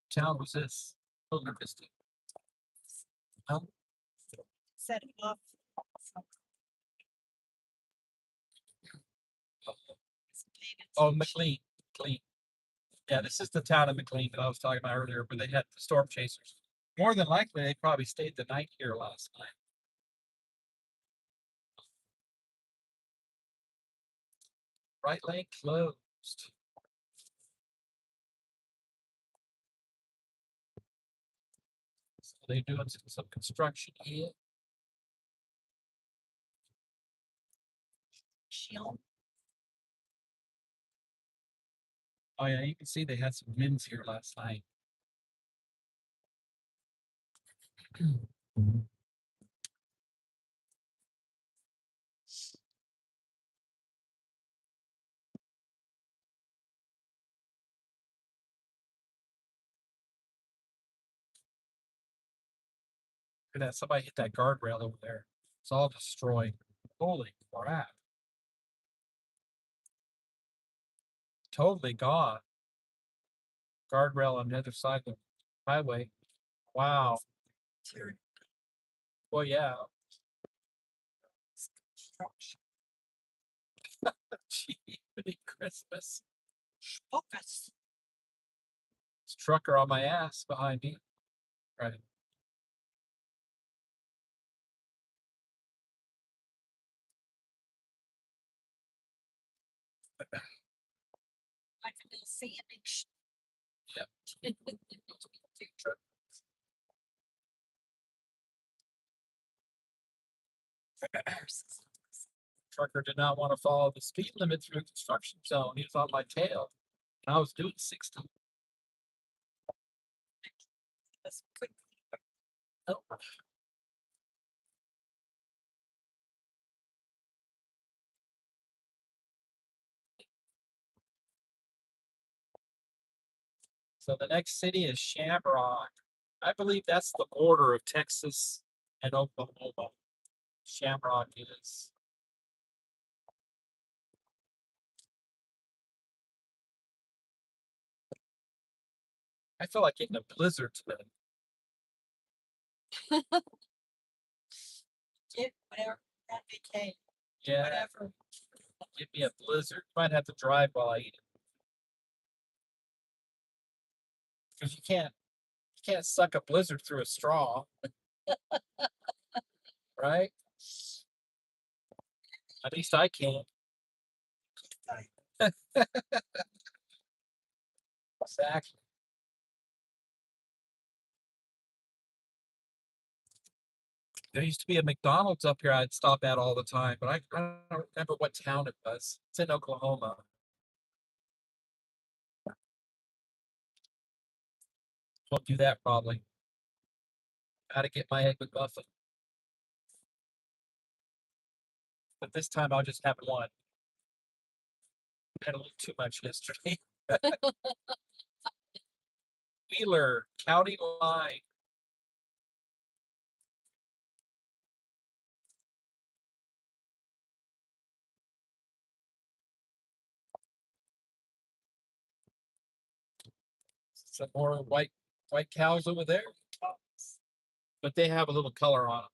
Town was this? Wonderfest. Oh, Set it off. oh, McLean. McLean. Yeah, this is the town of McLean that I was talking about earlier, where they had the storm chasers. More than likely, they probably stayed the night here last night. Right lane closed. So they're doing some construction here. Shield. Oh yeah, you can see they had some winds here last night. Look at that, somebody hit that guardrail over there. It's all destroyed. Holy crap. Totally gone. Guardrail on the other side of the highway. Wow. Well, yeah. Gee, Christmas. Focus. It's trucker on my ass behind me. Right. Like a little sandwich. Yep. trucker did not want to follow the speed limit through a construction zone. He was on my tail. And I was doing 60. That's quick. Oh. So the next city is Shamrock. I believe that's the border of Texas and Oklahoma. Shamrock is. I feel like getting a blizzard today. Get whatever that became. Yeah, Whatever. give me a blizzard. Might have to drive while I eat it. Because you can't suck a blizzard through a straw. Right? At least I can. Exactly. There used to be a McDonald's up here I'd stop at all the time, but I don't remember what town it was. It's in Oklahoma. Won't do that probably. Gotta get my egg McMuffin. But this time I'll just have one. Had a little too much yesterday. Wheeler, county line. Some more white cows over there. But they have a little color on them.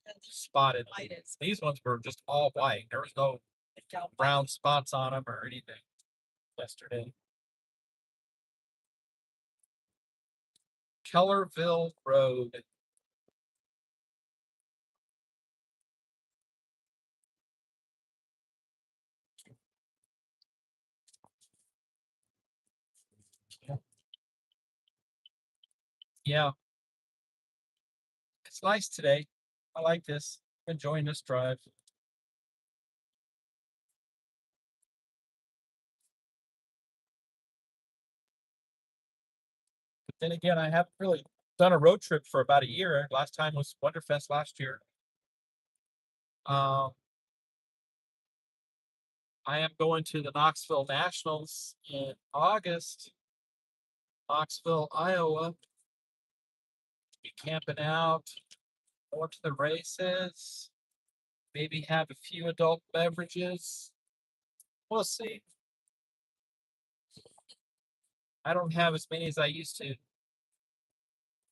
And Spotted. light is These ones were just all white. There was no brown spots on them or anything yesterday. Kellerville Road. Yeah. It's nice today. I like this. Enjoying this drive. But then again, I haven't really done a road trip for about a year. Last time was Wonderfest last year. I am going to the Knoxville Nationals in August. Knoxville, Iowa. Be camping out, going to the races, maybe have a few adult beverages. We'll see. I don't have as many as I used to.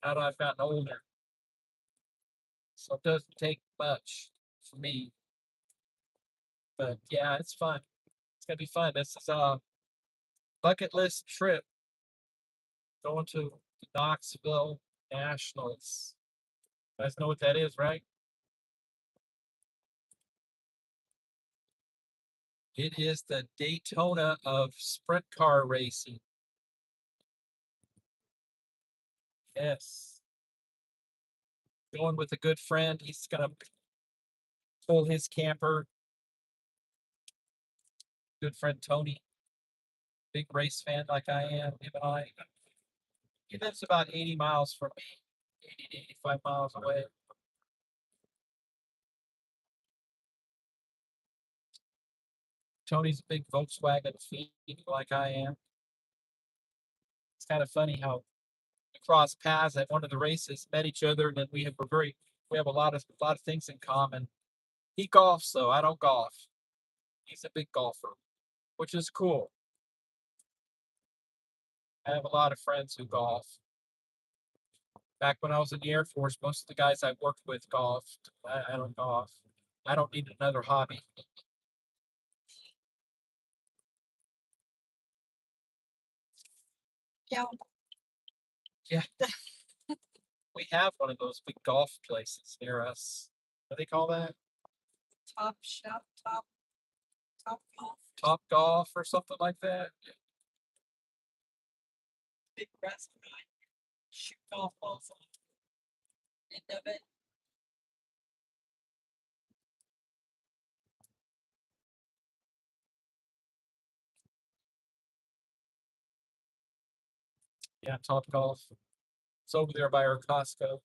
Now that I've gotten older. So it doesn't take much for me. But yeah, it's fun. It's gonna be fun. This is a bucket list trip. Going to the Knoxville Nationals. You guys know what that is, right? It is the Daytona of sprint car racing. Yes. Going with a good friend. He's gonna pull his camper. Good friend Tony. Big race fan like I am. Him and I. He lives about 80 miles from me. 80 to 85 miles away. Tony's a big Volkswagen fiend like I am. It's kind of funny how we crossed paths at one of the races, met each other, and then we have a lot of things in common. He golfs though, I don't golf. He's a big golfer, which is cool. I have a lot of friends who golf. Back when I was in the Air Force, most of the guys I worked with golfed. I don't golf. I don't need another hobby. Yeah. Yeah. We have one of those big golf places near us. What do they call that? Top shop, top golf, Top Golf or something like that. big restaurant. Shoot golf balls on the end of it. Yeah, Top Golf. It's over there by our Costco.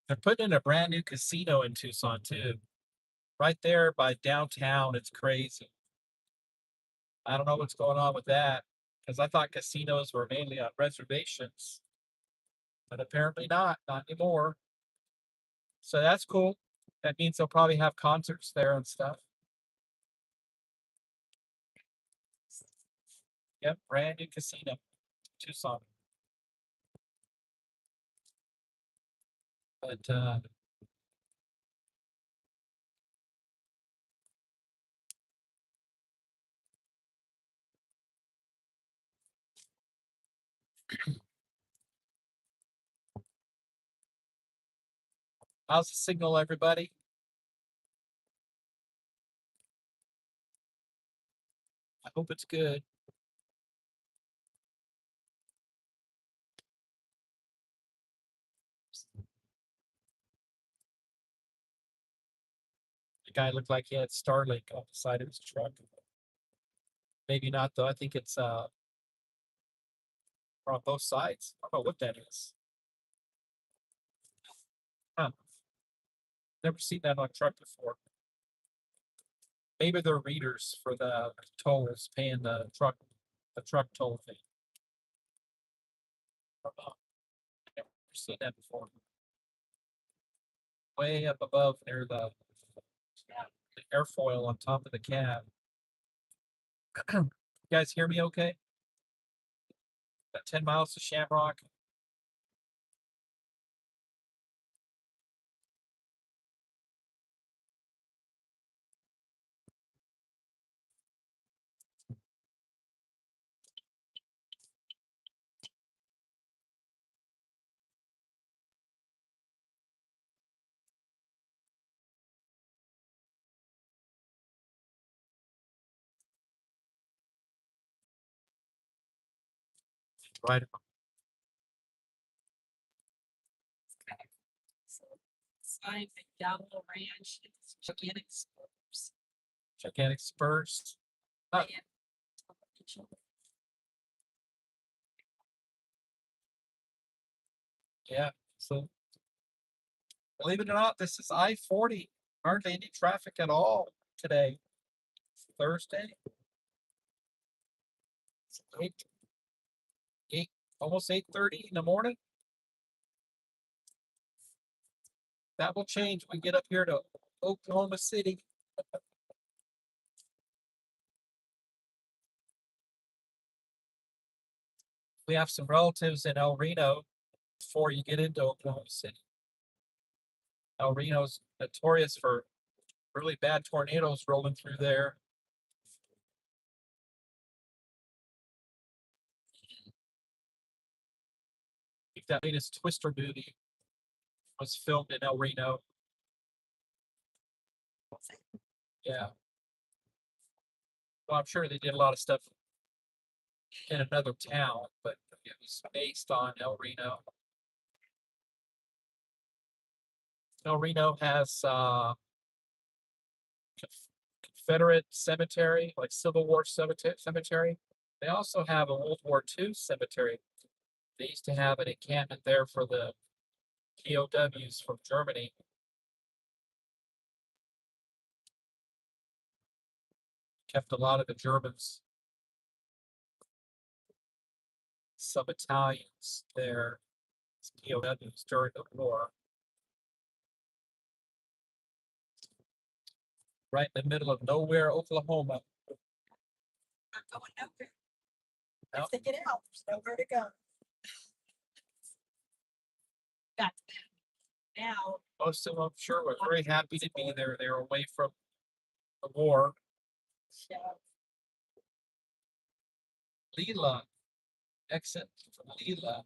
They're putting in a brand new casino in Tucson too. Right there by downtown. It's crazy. I don't know what's going on with that because I thought casinos were mainly on reservations, but apparently not anymore. So that's cool. That means they'll probably have concerts there and stuff. Yep, brand new casino, Tucson. But how's the signal, everybody? I hope it's good. The guy looked like he had Starlink on the side of his truck. Maybe not though. I think it's on both sides. I don't know what that is. Huh. Never seen that on a truck before. Maybe they're readers for the tolls, paying the truck toll fee. Never seen that before. Way up above near the airfoil on top of the cab. You guys hear me okay? About 10 miles to Shamrock. Right. Sign McDowell Ranch. It's gigantic spurs. Gigantic spurs. Man. Yeah. So believe it or not, this is I-40. Hardly any traffic at all today. Thursday. It's 8, almost 8:30 in the morning. That will change when we get up here to Oklahoma City. We have some relatives in El Reno before you get into Oklahoma City. El Reno's notorious for really bad tornadoes rolling through there. I think that latest Twister movie was filmed in El Reno. Yeah. Well, I'm sure they did a lot of stuff in another town, but it was based on El Reno. El Reno has Confederate cemetery, like Civil War cemetery. They also have a World War II cemetery. They used to have an encampment there for the POWs from Germany. Kept a lot of the Germans, some Italians there, as POWs during the war. Right in the middle of nowhere, Oklahoma. Not going nowhere. Nope. If they get out, there's nowhere to go. Got now. Most of them, I'm sure, were very happy to be there. They were away from the war. Yeah. Leela, exit from Leela.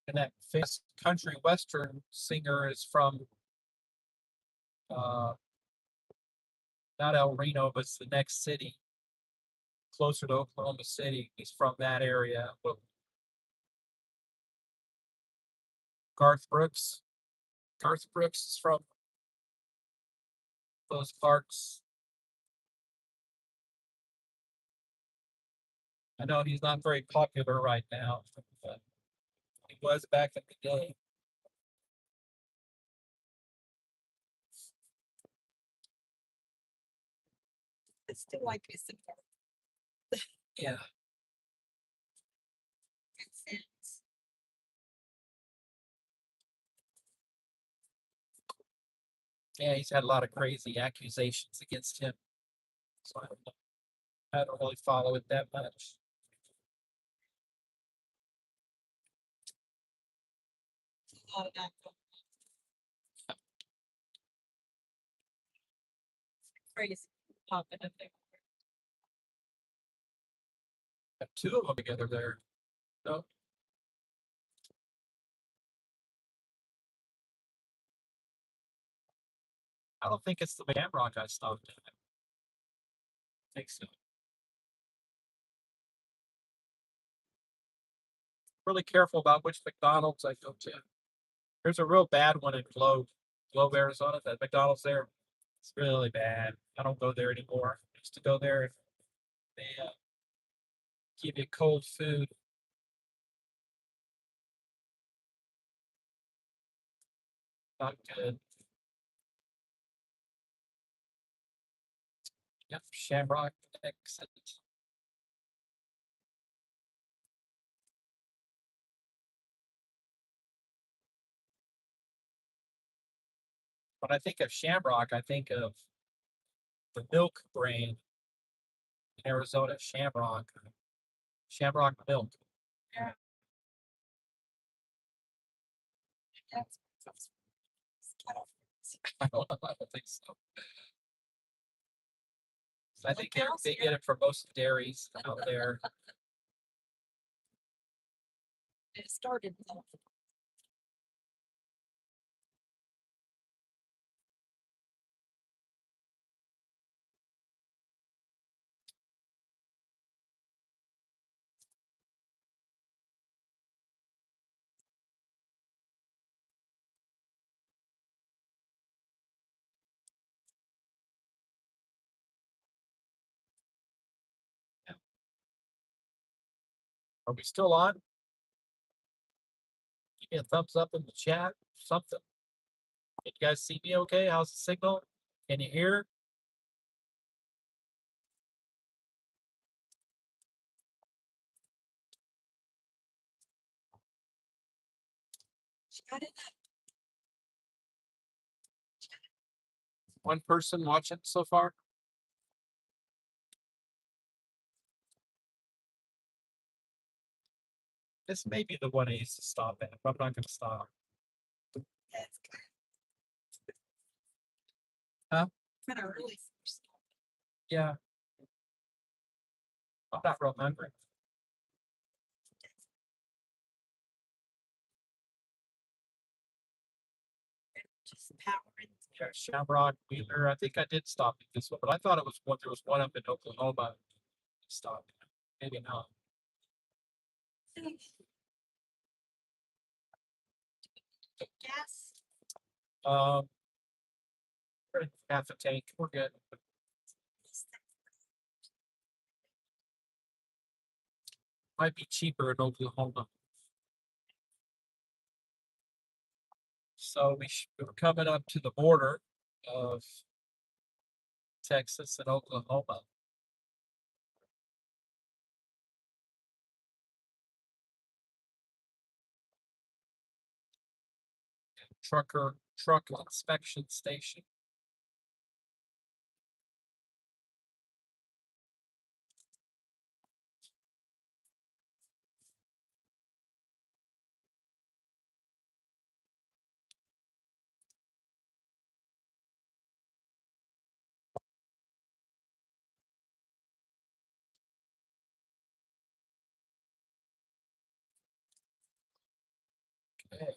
And that famous country western singer is from not El Reno, but it's the next city, closer to Oklahoma City. He's from that area. Well, Garth Brooks. Garth Brooks is from those parts. I know he's not very popular right now, but he was back in the day. I still like me some Yeah. good sense. Yeah, he's had a lot of crazy accusations against him. So I don't really follow it that much. A lot of that. Crazy popping up there. Got two of them together there. No. I don't think it's the Shamrock I stopped at. I think so. Really careful about which McDonald's I go to. There's a real bad one in Globe, Arizona. That McDonald's there, it's really bad. I don't go there anymore. I used to go there if they give you cold food. Not good. Yep, Shamrock exit. When I think of Shamrock, I think of the milk brand in Arizona, Shamrock milk. I don't think so. I think they get it from most dairies out there. It started though. Are we still on? Give me a thumbs up in the chat. Something. Can you guys see me okay? How's the signal? Can you hear? She got it. One person watching so far? This may be the one I used to stop at, but I'm not gonna stop. That's Huh? kind of early first. Yeah. I'm not real hungry. Just powering. Yeah, Shamrock, Wheeler. I think I did stop at this one, but I thought it was one. There was one up in Oklahoma. Stop. Maybe not. Gas. We're at half a tank. We're good. Might be cheaper in Oklahoma. So we're coming up to the border of Texas and Oklahoma. Truck inspection station. Okay.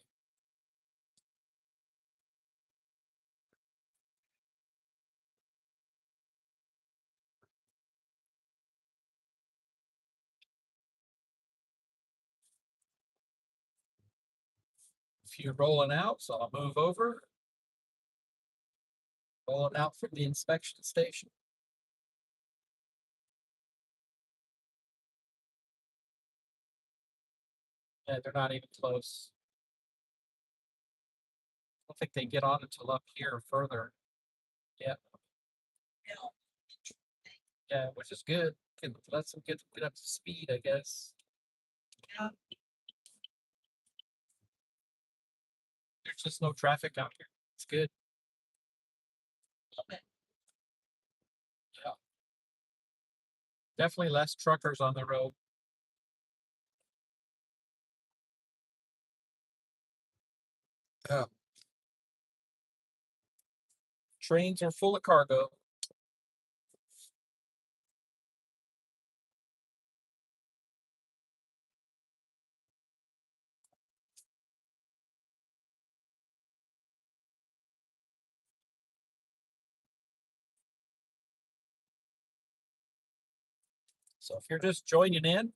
If you're rolling out, so I'll move over. Rolling out from the inspection station. Yeah, they're not even close. I don't think they get on until up here further. Yeah. Yeah, which is good. Can let them get up to speed, I guess. Yeah. There's just no traffic out here. It's good. Yeah. Definitely less truckers on the road. Yeah. Trains are full of cargo. So if you're just joining in,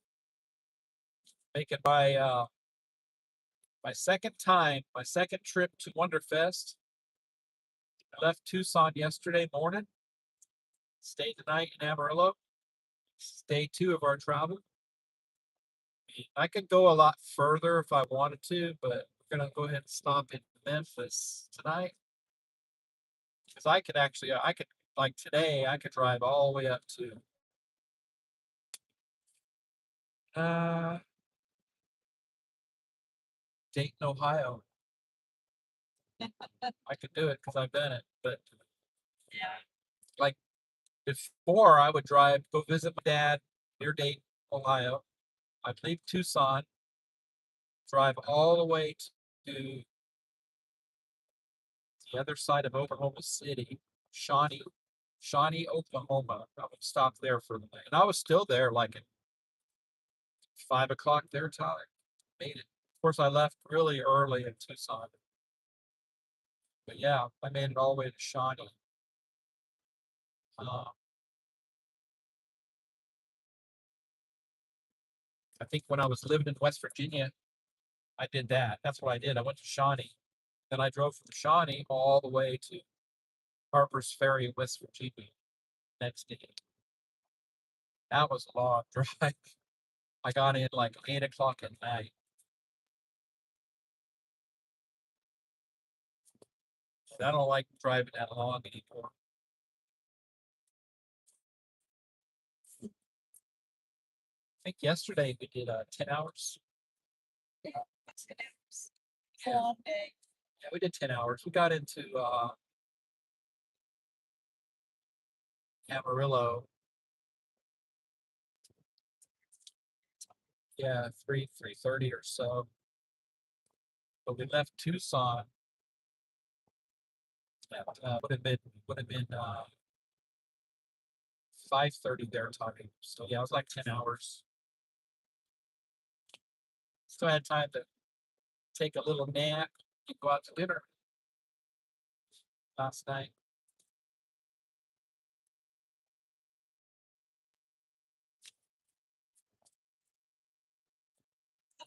make it my second trip to Wonderfest. I left Tucson yesterday morning, stayed the night in Amarillo. It's day 2 of our travel. I could go a lot further if I wanted to, but we're gonna go ahead and stop in Memphis tonight. Because I could like today, I could drive all the way up to Dayton, Ohio. I could do it because I've done it, but Yeah. like before I would go visit my dad near Dayton, Ohio. I'd leave Tucson, drive all the way to the other side of Oklahoma City, Shawnee, Oklahoma. I would stop there for the night. And I was still there like at 5 o'clock their time. Made it. Of course, I left really early in Tucson. But yeah, I made it all the way to Shawnee. I think when I was living in West Virginia, I did that. That's what I did. I went to Shawnee. Then I drove from Shawnee all the way to Harper's Ferry, West Virginia next day. That was a long drive. I got in like 8 o'clock at night. I don't like driving that long anymore. I think yesterday we did 10 hours. Yeah, that's good. It's a long day. Yeah, we did 10 hours. We got into Amarillo. Yeah, 3:30 or so. But we left Tucson. Would have been 5:30 their time. So yeah, it was like 10 hours. Still had time to take a little nap and go out to dinner last night.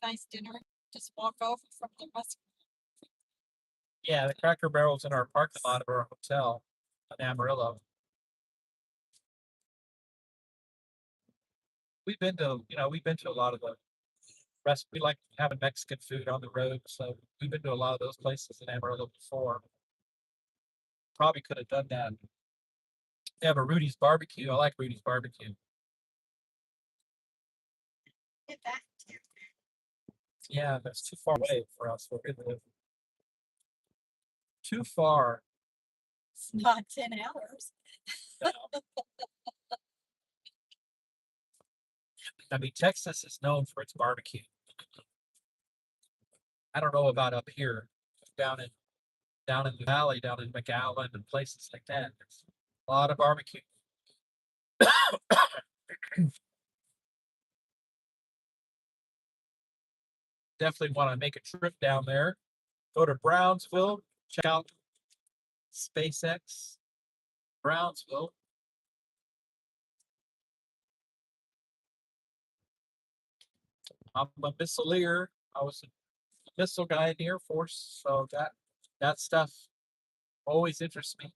A nice dinner. Just walk over from the restaurant. Yeah, the Cracker Barrel's in our parking lot of our hotel in Amarillo. We've been to a lot of the we like having Mexican food on the road, so we've been to a lot of those places in Amarillo before. Probably could have done that. They have a Rudy's barbecue. I like Rudy's barbecue. Get back to Yeah, that's too far away for us where we live. Too far. It's not 10 hours. No. I mean, Texas is known for its barbecue. I don't know about up here, down in the valley, down in McAllen and places like that. There's a lot of barbecue. definitely want to make a trip down there. Go to Brownsville, check out SpaceX Brownsville. I'm a missileer. I was a missile guy in the Air Force, so that stuff always interests me.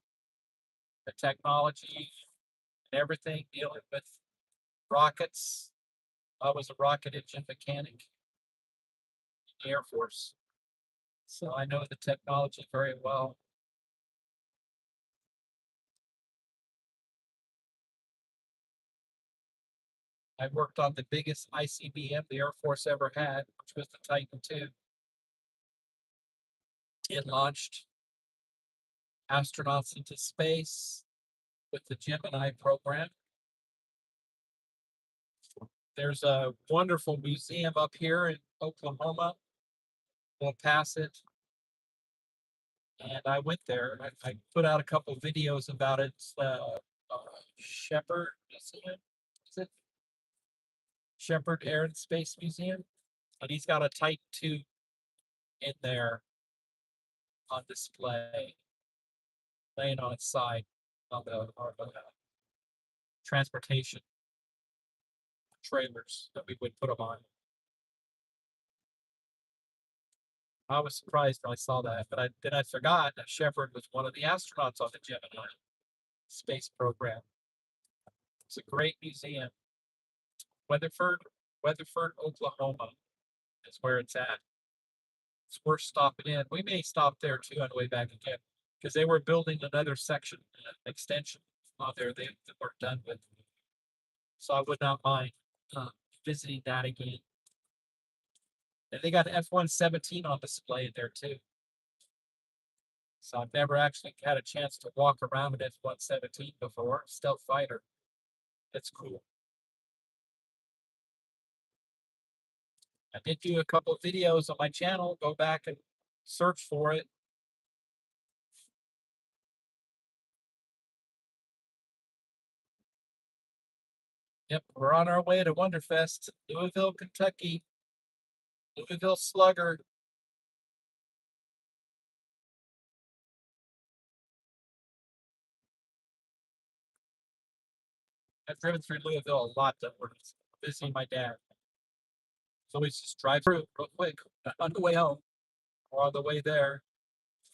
The technology and everything dealing with rockets. I was a rocket engine mechanic in the Air Force, so I know the technology very well. I worked on the biggest ICBM the Air Force ever had, which was the Titan II. It launched astronauts into space with the Gemini program. There's a wonderful museum up here in Oklahoma. We'll pass it. And I went there. I put out a couple videos about it. It's Shepherd Museum. Is it? Shepherd Air and Space Museum. And he's got a Titan II in there on display, laying on its side on the transportation trailers that we would put them on. I was surprised when I saw that, but then I forgot that Shepard was one of the astronauts on the Gemini space program. It's a great museum. Weatherford, Oklahoma is where it's at. It's worth stopping in. We may stop there too on the way back again, because they were building another section, extension on there they weren't done with. So I would not mind visiting that again. And they got F-117 on display there too. So I've never actually had a chance to walk around an F-117 before. Stealth fighter. It's cool. I did do a couple of videos on my channel. Go back and search for it. Yep, we're on our way to Wonderfest, Louisville, Kentucky. Louisville Slugger. I've driven through Louisville a lot that we're visiting my dad. So we just drive through real quick on the way home or on the way there.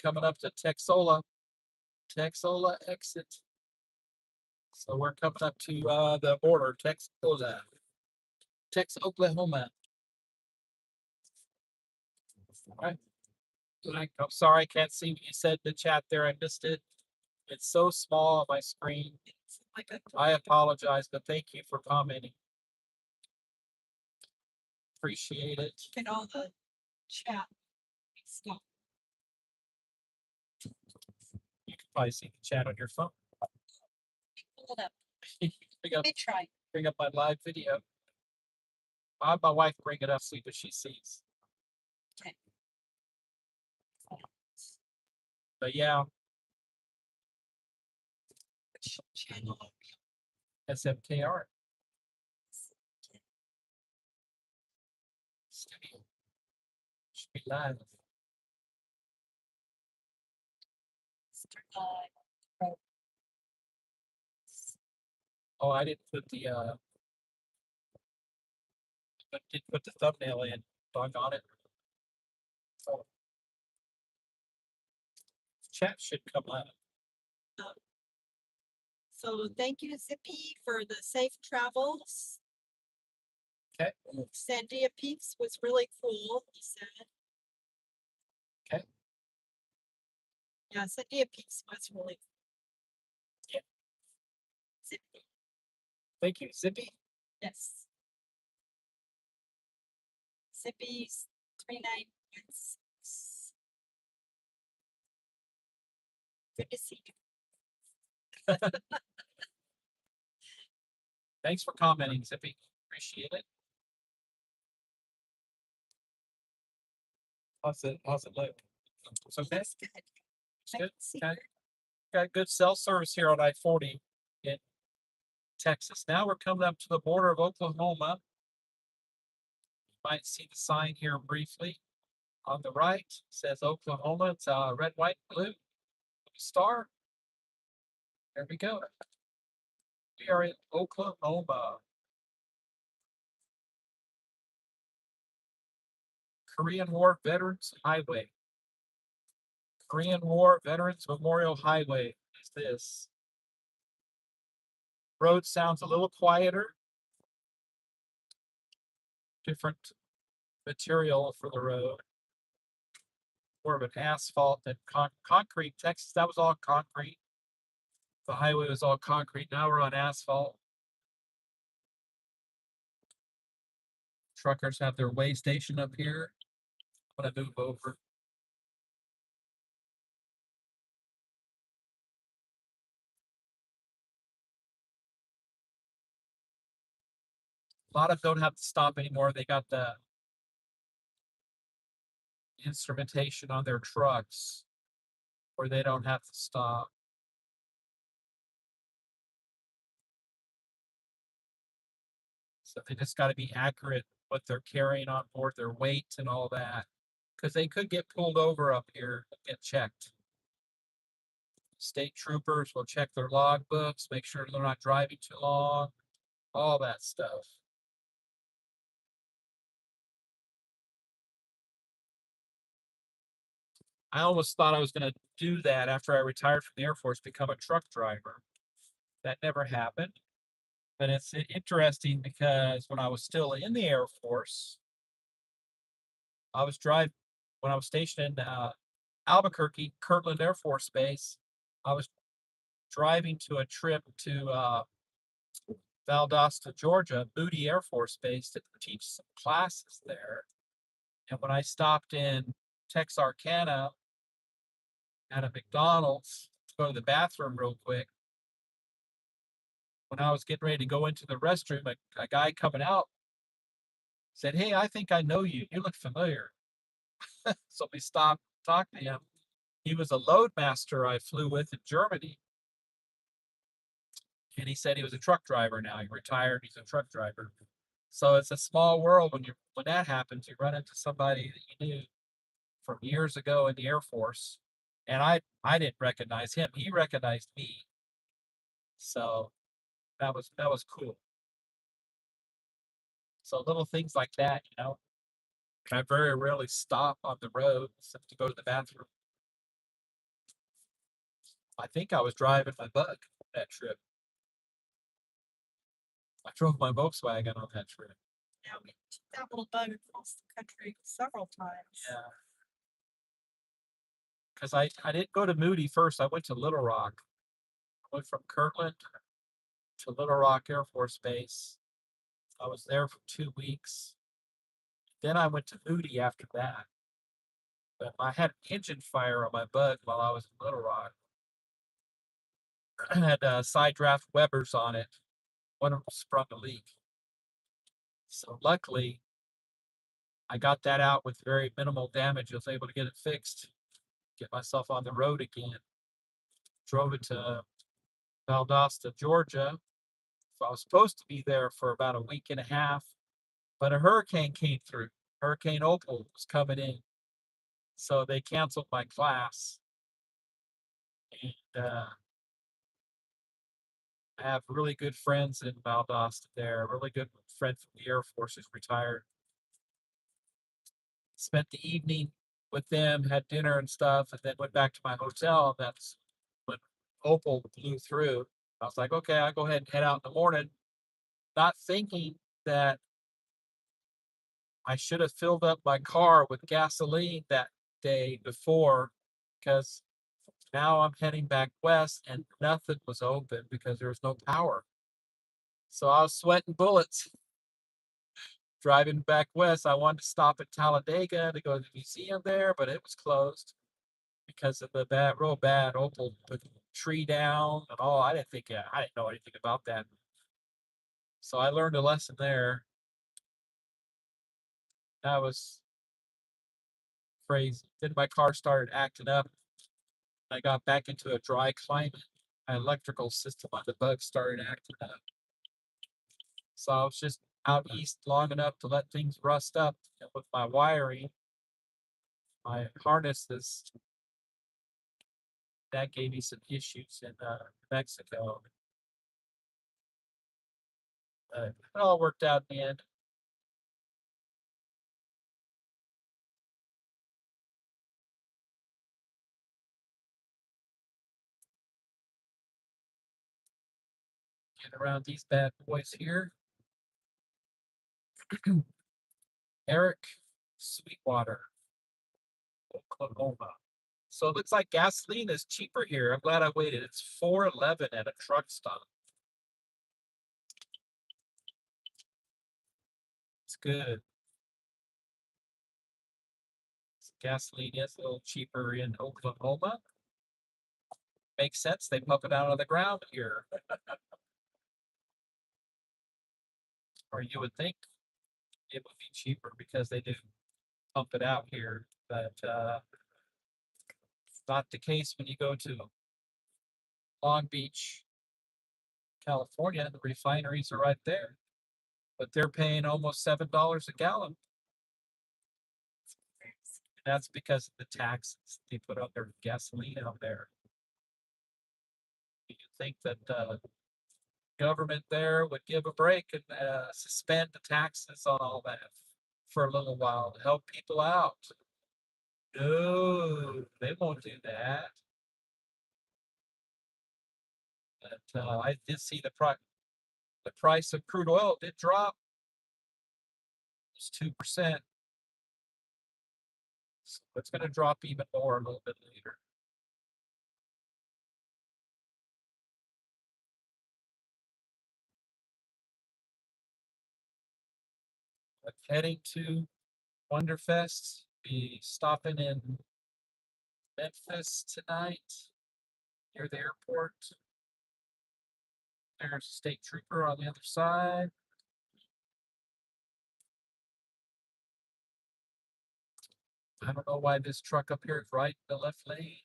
Coming up to Texola exit. So we're coming up to the border, Texola, Oklahoma. All right. I'm sorry, I can't see what you said in the chat there. I missed it. It's so small on my screen. I apologize, but thank you for commenting. Appreciate it. Get all the chat stuff. You can probably see the chat on your phone. Pull it up. bring Let me try. up my live video. I have my wife bring it up, see what she sees. Okay. But yeah, Which channel? SMKR. Studio. Should be live. Oh, I didn't put the I didn't put the thumbnail in. Doggone it. So chat should come out. So thank you, Zippy, for the safe travels. Okay. Sandia Peaks was really cool, he said. Okay. Yeah, Sandia Peaks was really cool. Yeah. Zippy. Thank you, Zippy. Yes. Zippy's 3916. Good to see you. Thanks for commenting, Zippy. Appreciate it. How's it look? It's okay. That's good. It's I good. can see Okay. her. Got good cell service here on I-40 in Texas. Now we're coming up to the border of Oklahoma. Might see the sign here briefly. On the right says Oklahoma. It's red, white, blue star. There we go. We are in Oklahoma. Korean War Veterans Highway. Korean War Veterans Memorial Highway is this. Road sounds a little quieter. Different material for the road. More of an asphalt than concrete. Texas, that was all concrete. The highway was all concrete. Now we're on asphalt. Truckers have their weigh station up here. I'm gonna move over. A lot of them don't have to stop anymore. They got the instrumentation on their trucks where they don't have to stop. So they just got to be accurate what they're carrying on board, their weight and all that, because they could get pulled over up here and get checked. State troopers will check their log books, make sure they're not driving too long, all that stuff. I almost thought I was going to do that after I retired from the Air Force, become a truck driver. That never happened. But it's interesting because when I was still in the Air Force, I was driving, when I was stationed in Albuquerque, Kirtland Air Force Base, I was driving to a trip to Valdosta, Georgia, Moody Air Force Base to teach some classes there. And when I stopped in Texarkana at a McDonald's to go to the bathroom real quick, when I was getting ready to go into the restroom, a guy coming out said, "Hey, I think I know you. You look familiar." So we stopped, talked to him. He was a loadmaster I flew with in Germany. And he said he was a truck driver now. He retired, he's a truck driver. So it's a small world when that happens, you run into somebody that you knew from years ago in the Air Force. And I didn't recognize him. He recognized me. So that was cool. So little things like that, you know. I very rarely stop on the road except to go to the bathroom. I think I was driving my bug that trip. I drove my Volkswagen on that trip. Yeah, we took that little bug across the country several times. Yeah. Because I didn't go to Moody first. I went to Little Rock. I went from Kirtland to Little Rock Air Force Base. I was there for 2 weeks. Then I went to Moody after that. But I had an engine fire on my bug while I was in Little Rock. I had side draft Webers on it. One of them sprung a leak. So luckily, I got that out with very minimal damage. I was able to get it fixed, get myself on the road again. Drove it to Valdosta, Georgia. So I was supposed to be there for about a week and a half, but a hurricane came through. Hurricane Opal was coming in. So they canceled my class. And I have really good friends in Valdosta there. A really good friend from the Air Force who's retired. Spent the evening with them, had dinner and stuff, and then went back to my hotel. That's when Opal blew through. I was like, okay, I'll go ahead and head out in the morning, not thinking that I should have filled up my car with gasoline that day before, because now I'm heading back west and nothing was open because there was no power. So I was sweating bullets. Driving back west, I wanted to stop at Talladega to go to the museum there, but it was closed because of the real bad Opal put the tree down and all. I didn't know anything about that. So I learned a lesson there. That was crazy. Then my car started acting up. I got back into a dry climate. My electrical system on the bug started acting up. So out east long enough to let things rust up. And with my wiring, my harnesses, that gave me some issues in Mexico. It all worked out in the end. Get around these bad boys here. Eric Sweetwater, Oklahoma. So it looks like gasoline is cheaper here. I'm glad I waited. It's $4.11 at a truck stop. It's good. Gasoline is a little cheaper in Oklahoma. Makes sense. They pump it out of the ground here. Or you would think it would be cheaper because they do pump it out here. But it's not the case when you go to Long Beach, California. The refineries are right there. But they're paying almost $7 a gallon. And that's because of the taxes they put on their gasoline out there. You think that the government there would give a break and suspend the taxes on all that for a little while to help people out. No, they won't do that. But I did see the price of crude oil did drop. It's 2%. So it's going to drop even more a little bit later. But heading to Wonderfest, be stopping in Memphis tonight near the airport. There's a state trooper on the other side. I don't know why this truck up here is right in the left lane.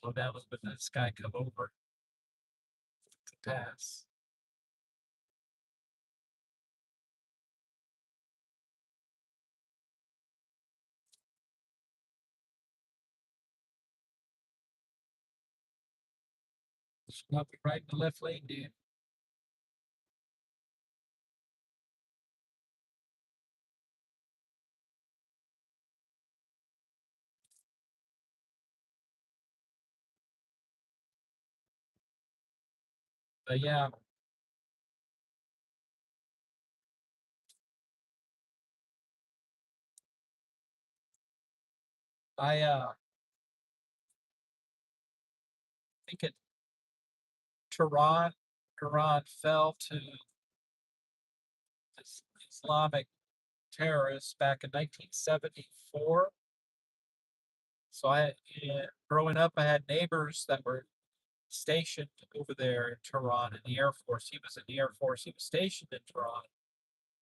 Slow down a little bit, let this guy come over to pass. Should not be right in the left lane, dude. But yeah. I think Tehran fell to Islamic terrorists back in 1974. So growing up, I had neighbors that were stationed over there in Tehran in the Air Force. He was in the Air Force. He was stationed in Tehran,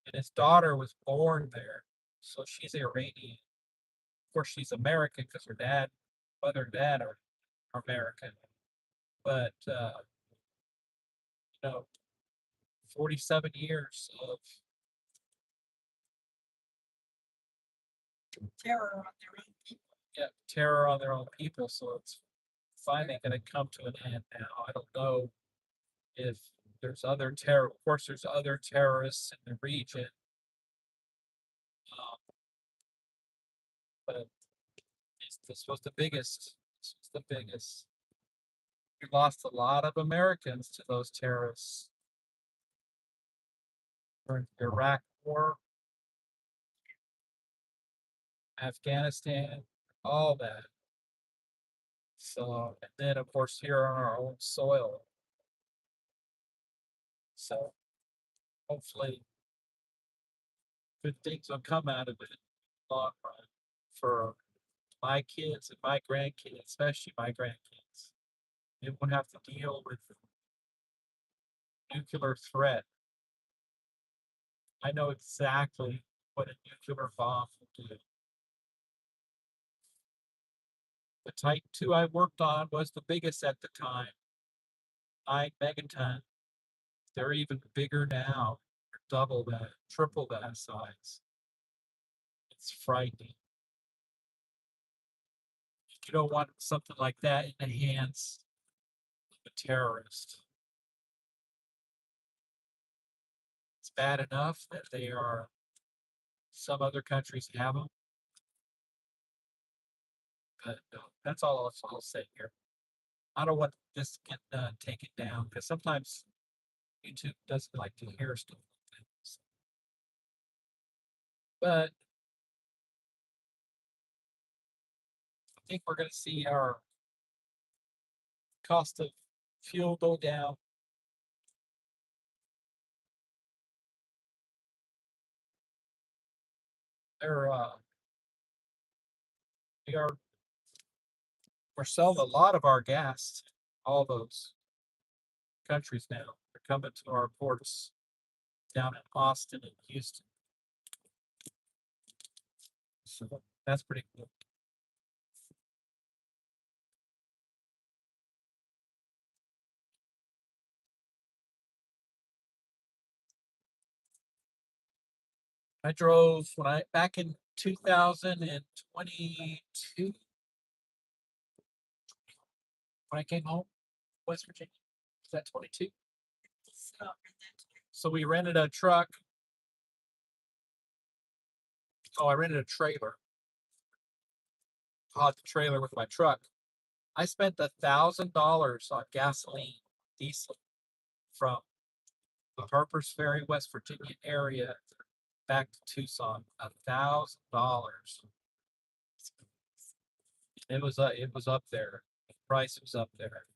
and his daughter was born there. So she's Iranian. Of course, she's American because her mother and dad are American. But 47 years of terror on their own people. Yeah, terror on their own people. So it's finally going to come to an end now. I don't know if there's other terror. Of course, there's other terrorists in the region. But this was the biggest. This was the biggest. We lost a lot of Americans to those terrorists during the Iraq War, Afghanistan, all that. So, and then of course here on our own soil. So hopefully good things will come out of it in the long run for my kids and my grandkids, especially my grandkids. They won't have to deal with nuclear threat. I know exactly what a nuclear bomb will do. The Type 2 I worked on was the biggest at the time, 9 megaton. They're even bigger now, double that, triple that size. It's frightening. You don't want something like that in the hands of a terrorist. It's bad enough that some other countries have them. But that's all I'll say here. I don't want this to get taken down because sometimes YouTube doesn't like to hear stuff like that. But I think we're going to see our cost of fuel go down. We're selling a lot of our gas to all those countries now. They're coming to our ports down in Austin and Houston. So that's pretty cool. I drove back in 2022 when I came home, West Virginia. Was that 22? So we rented a truck. Oh, I rented a trailer. Bought the trailer with my truck. I spent $1,000 on gasoline, diesel from the Harpers Ferry, West Virginia area back to Tucson. $1,000. It was up there. The price was up there.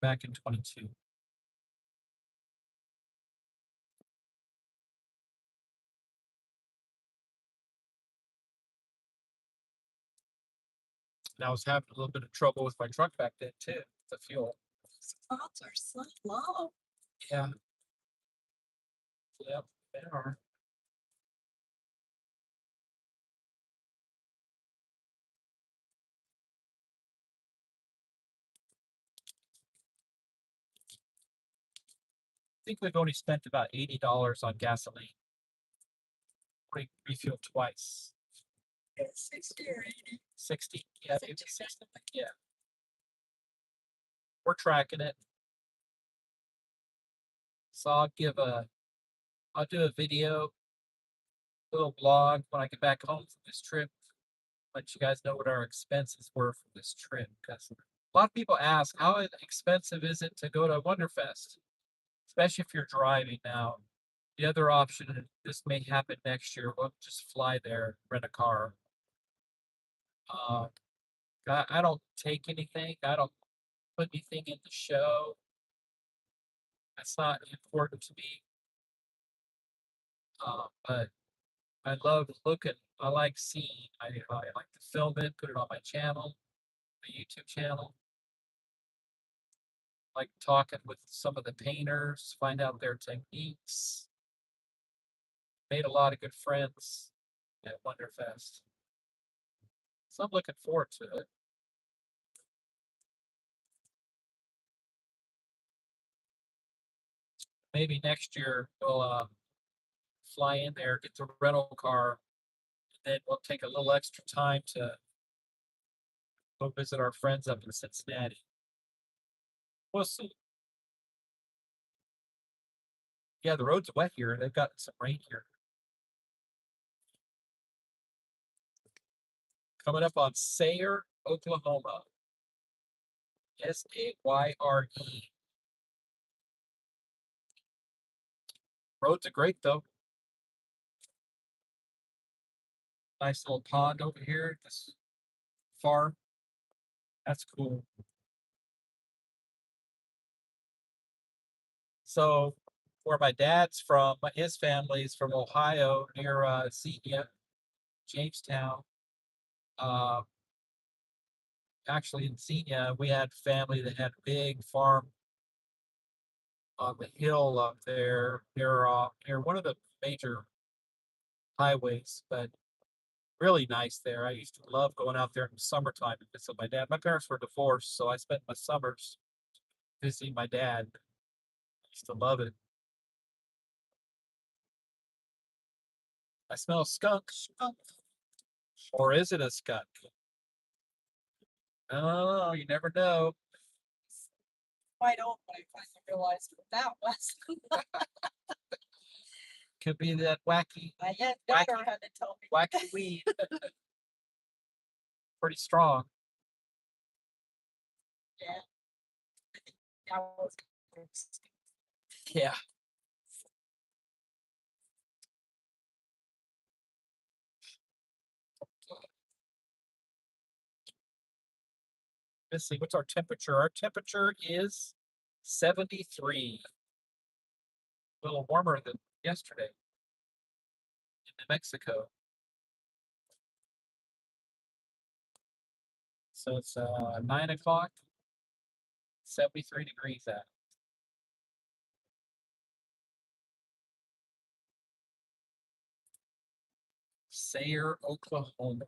Back in 22. And I was having a little bit of trouble with my truck back then too, the fuel. Spots are so low. Yeah. Yep, they are. I think we've only spent about $80 on gasoline. Refuel twice. 60 or 80. 60. Yeah, maybe 60. Yeah. We're tracking it. So I'll do a video, little blog when I get back home from this trip. Let you guys know what our expenses were for this trip. Because a lot of people ask, how expensive is it to go to Wonderfest? Especially if you're driving now. The other option, this may happen next year, we'll just fly there, rent a car. I don't take anything. I don't put anything in the show. That's not important to me. But I love looking. I like seeing. I like to film it, put it on my channel, my YouTube channel. Like talking with some of the painters, find out their techniques. Made a lot of good friends at Wonderfest. So I'm looking forward to it. Maybe next year we'll fly in there, get the rental car, and then we'll take a little extra time to go visit our friends up in Cincinnati. We'll see. Yeah, the roads are wet here. They've got some rain here. Coming up on Sayre, Oklahoma. Sayre. Roads are great though. Nice little pond over here. This farm. That's cool. So where my dad's from, his family's from Ohio near Xenia, Jamestown. Actually in Xenia, we had family that had a big farm on the hill up there near one of the major highways, but Really nice there. I used to love going out there in the summertime to visit my dad. My parents were divorced, so I spent my summers visiting my dad. I used to love it. I smell a skunk. Or is it a skunk? Oh, you never know. Quite old when I finally realized what that was. Could be that wacky, My young daughter had to tell me. wacky weed. Pretty strong. Yeah. That was Yeah. Let's see, what's our temperature? Our temperature is 73. A little warmer than yesterday in New Mexico. So it's 9 o'clock, 73 degrees out. Sayre, Oklahoma.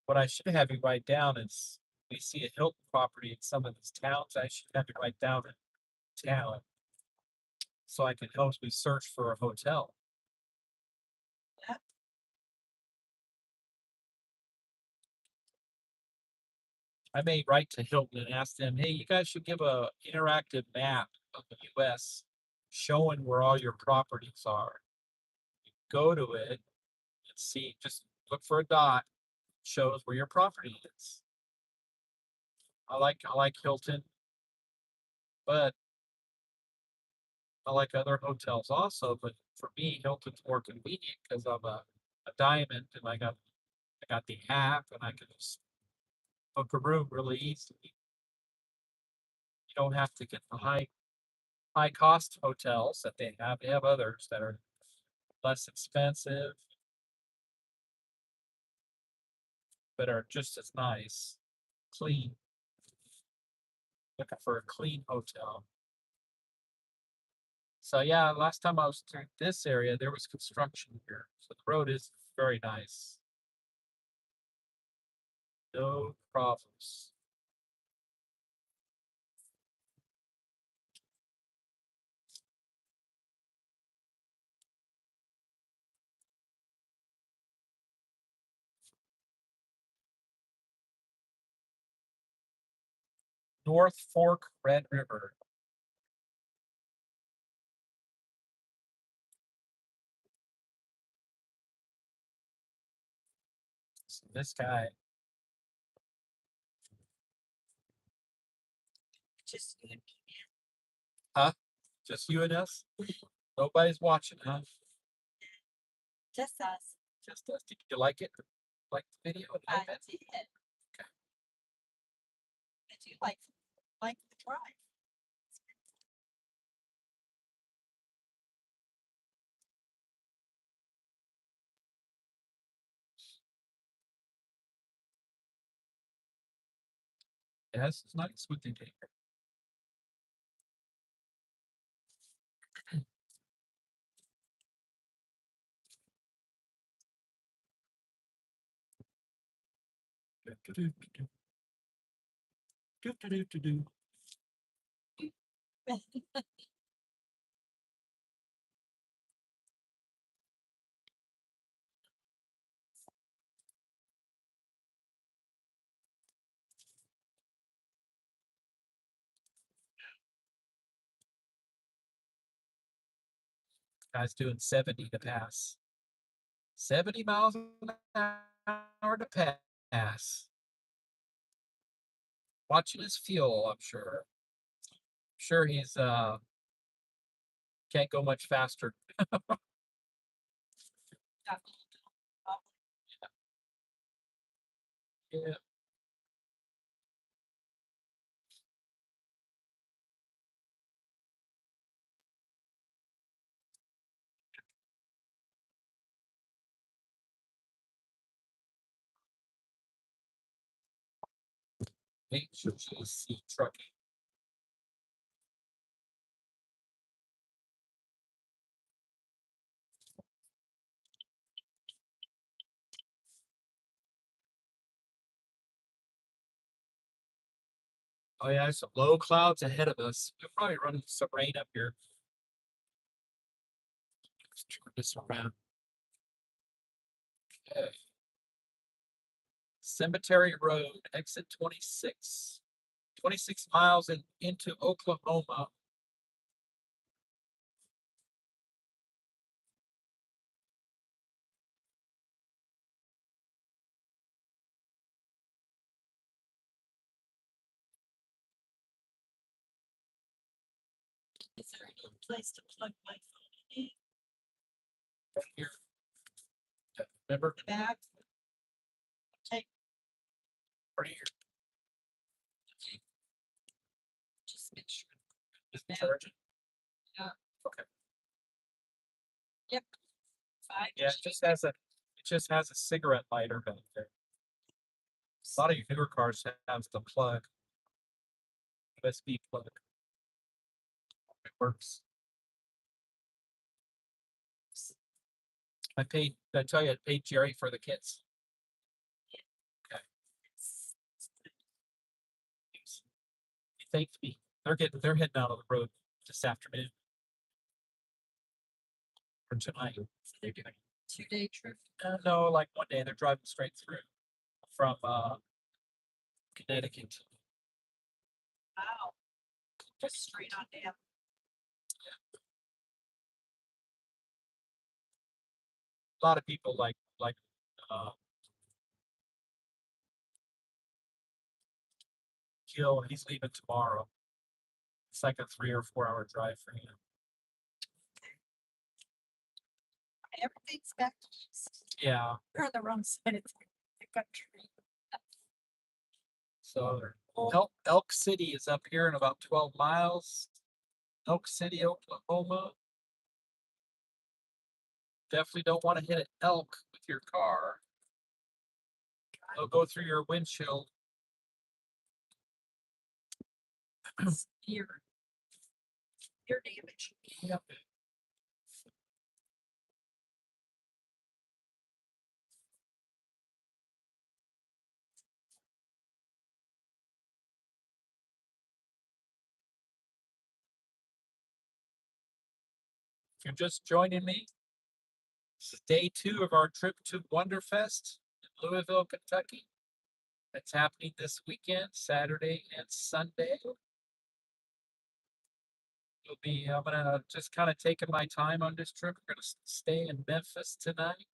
What I should have you write down is we see a Hilton property in some of these towns. I should have you write down a town so I can help me search for a hotel. Yeah. I may write to Hilton and ask them, hey, you guys should give a interactive map of the US showing where all your properties are. You go to it and see, just look for a dot, shows where your property is. I like Hilton, but I like other hotels also. But for me, Hilton's more convenient because I'm a diamond and I got the app and I can just book a room really easily. You don't have to get the high cost hotels that they have. They have others that are less expensive, but are just as nice, clean. Looking for a clean hotel. So yeah, last time I was through this area, there was construction here. So the road is very nice. No problems. North Fork Red River. So this guy, just good. just you and us? Nobody's watching, huh? Just us. Just us. Did you like it? Like the video? I bet. did. Did you like the drive? Yes, it's nice what they do. Do. Guy's doing 70 to pass. 70 miles an hour to pass. Watching his fuel, I'm sure. Sure he's can't go much faster. Yeah. HGC trucking. Oh yeah, some low clouds ahead of us. We'll probably run into some rain up here. Let's turn this around. Okay. Cemetery Road, exit 26. 26 miles into Oklahoma. Is there a place to plug my phone in? Right here. Remember? The back? Okay, Right here. just make sure. Is it Yeah. charging? Yeah. Okay. Yep. 5. Yeah, it just has a cigarette lighter back there. A lot of your newer cars have the plug. USB plug. It works. Did I tell you I paid Jerry for the kits? Okay. He thanked me. They're heading out on the road this afternoon. Or tonight. So they're doing a 2-day trip. No, like one day they're driving straight through from Connecticut. Wow. Just straight on down. A lot of people like Gil, he's leaving tomorrow. It's like a 3 or 4 hour drive for him. Everything's back to east. Yeah. They're on the wrong side of the country. So Elk City is up here in about 12 miles. Elk City, Oklahoma. Definitely don't want to hit an elk with your car. They'll go through your windshield. Ear damage. Yep. If you're just joining me, this is day 2 of our trip to Wonderfest in Louisville, Kentucky. It's happening this weekend, Saturday and Sunday. I'm gonna just kind of taking my time on this trip. We're gonna stay in Memphis tonight.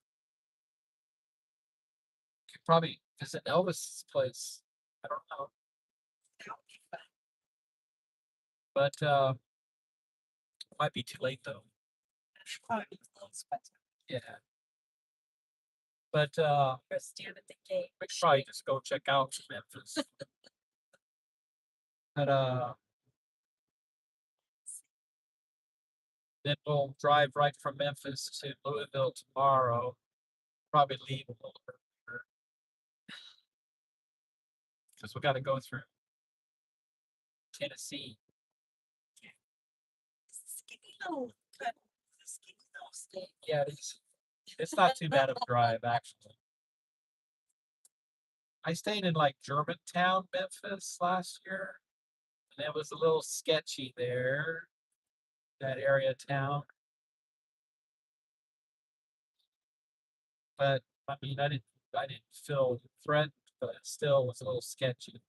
Could probably visit Elvis's place. I don't know. That would be fun. But might be too late though. Should probably be close, but Yeah. But go stand at the gate. we could probably just go check out Memphis. But then we'll drive right from Memphis to Louisville tomorrow. Probably leave a little earlier. Because we got to go through Tennessee. Skinny little, but skinny little state. Yeah, it is. It's not too bad of a drive, actually. I stayed in like Germantown, Memphis last year, and it was a little sketchy there, that area of town. But I mean, I didn't feel threatened, but it still was a little sketchy.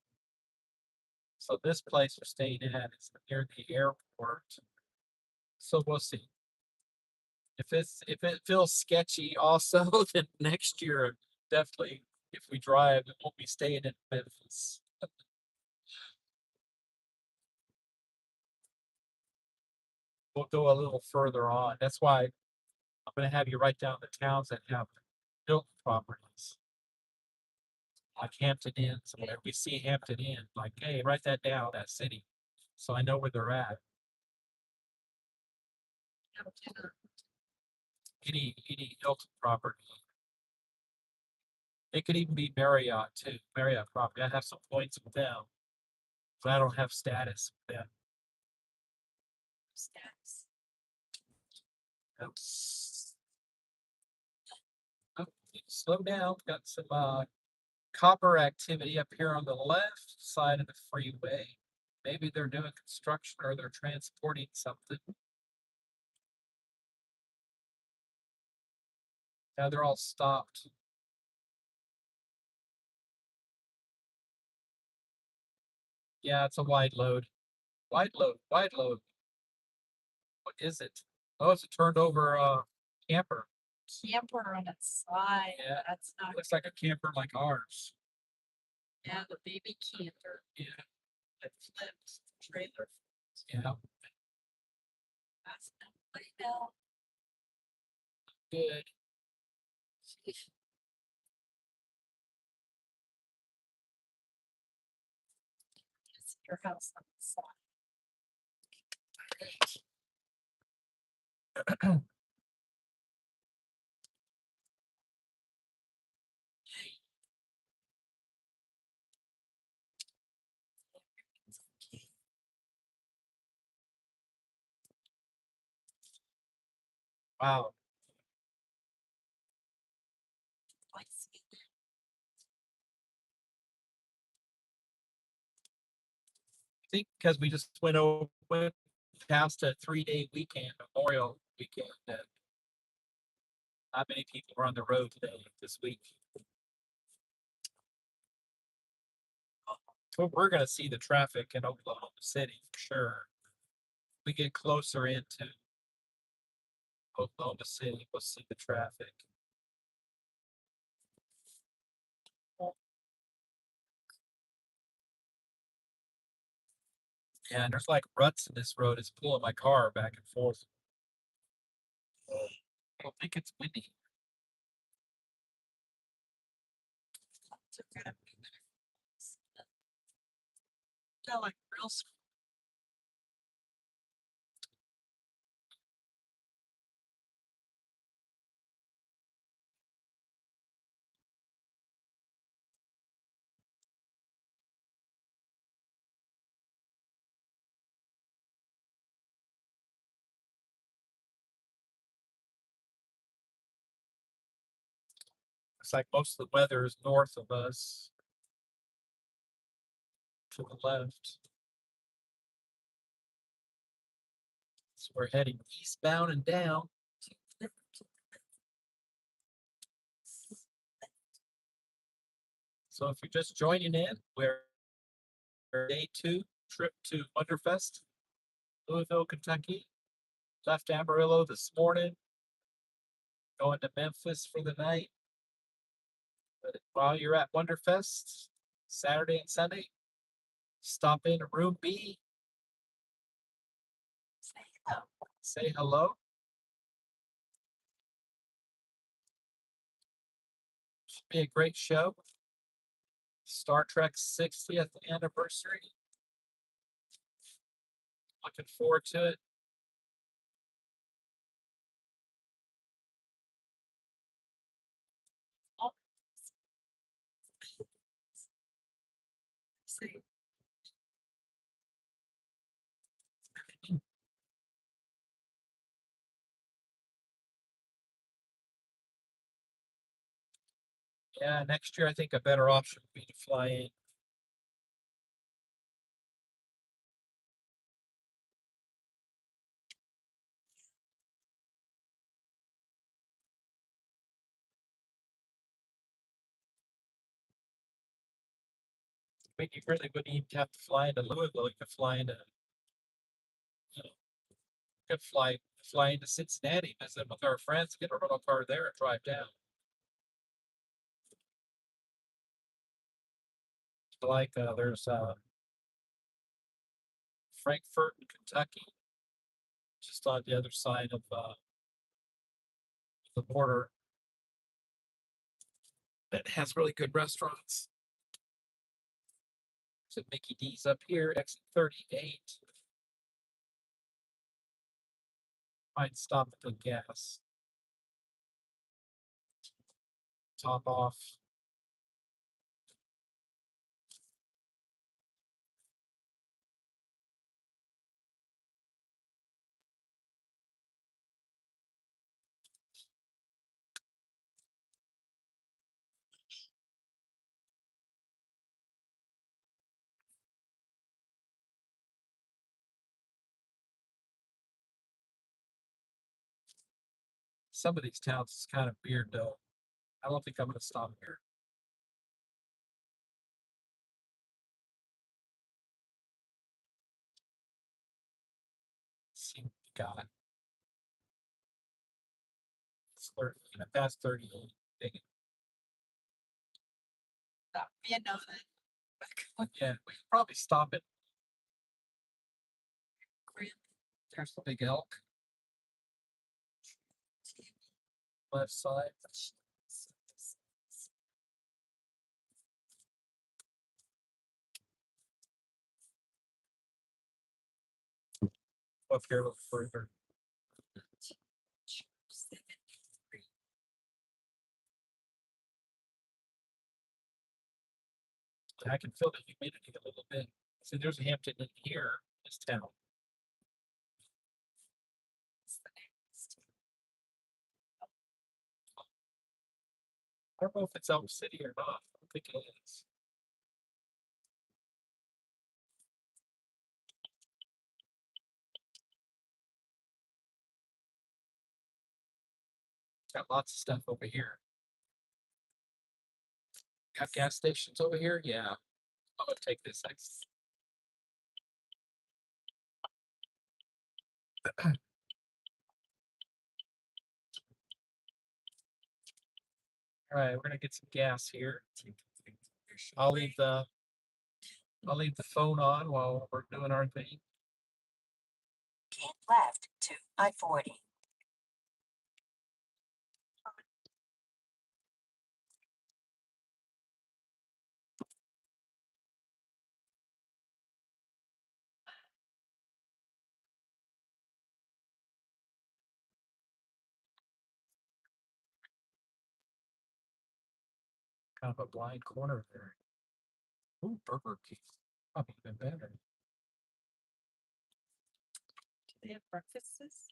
So this place we're staying at is near the airport. So we'll see. If it feels sketchy also, then next year definitely if we drive, it won't be staying in Memphis. We'll go a little further on. That's why I'm gonna have you write down the towns that have built properties. Like Hampton Inns, whenever we see Hampton Inn, like, hey, write that down, that city. So I know where they're at. Any Hilton property. It could even be Marriott too. Marriott property. I have some points with them. But I don't have status with them. Stats. Oops. Oh, slow down. Got some copper activity up here on the left side of the freeway. Maybe they're doing construction or they're transporting something. Now they're all stopped. Yeah, it's a wide load. Wide load, wide load. What is it? Oh, it's a turned over camper. Camper on its side. Yeah. That's not. Looks like a camper like ours. Yeah, the baby camper. Yeah. It flips the trailer. Yeah, That's not way down. good. Sheesh. It's your house on the side. Wow. I see. I think because we just went past a 3-day weekend, Memorial weekend, and not many people were on the road today this week. But we're gonna see the traffic in Oklahoma City for sure. We get closer into Oklahoma City, we'll see the traffic. Yeah, and there's like ruts in this road. It's pulling my car back and forth. I don't think it's windy. So gonna be there. They're like real small. It's like most of the weather is north of us. To the left. So we're heading eastbound and down. So if you're just joining in, we're day 2 trip to Wonderfest, Louisville, Kentucky. Left Amarillo this morning, going to Memphis for the night. But while you're at Wonderfest, Saturday and Sunday, stop in room B, Say hello. say hello. Should be a great show. Star Trek's 60th anniversary. Looking forward to it. Say. Yeah, next year I think a better option would be to fly in. I mean, you really wouldn't even have to fly into Louisville. You could fly into, you know, you could fly into Cincinnati, visit with our friends, get a rental car there, and drive down. Like there's Frankfort, Kentucky, just on the other side of the border. That has really good restaurants. So Mickey D's up here, exit 38. Might stop at the gas. Top off. Some of these towns is kind of weird though. I don't think I'm gonna stop here. Let's see what we got. It's 30, that's 38. Dang it. You know that. Yeah, we could probably stop it. Grand There's the big elk. Left side. Up here a little further. I can feel the humidity a little bit. See, there's a Hampton in here, this town. I don't know if it's Elm City or not. I don't think it is. Got lots of stuff over here. Got gas stations over here? Yeah. I'm gonna take this exit. All right, we're gonna get some gas here. I'll leave the phone on while we're doing our thing. Keep left to I-40. Kind of a blind corner there. Ooh, Burger King. Probably even better. Do they have breakfasts?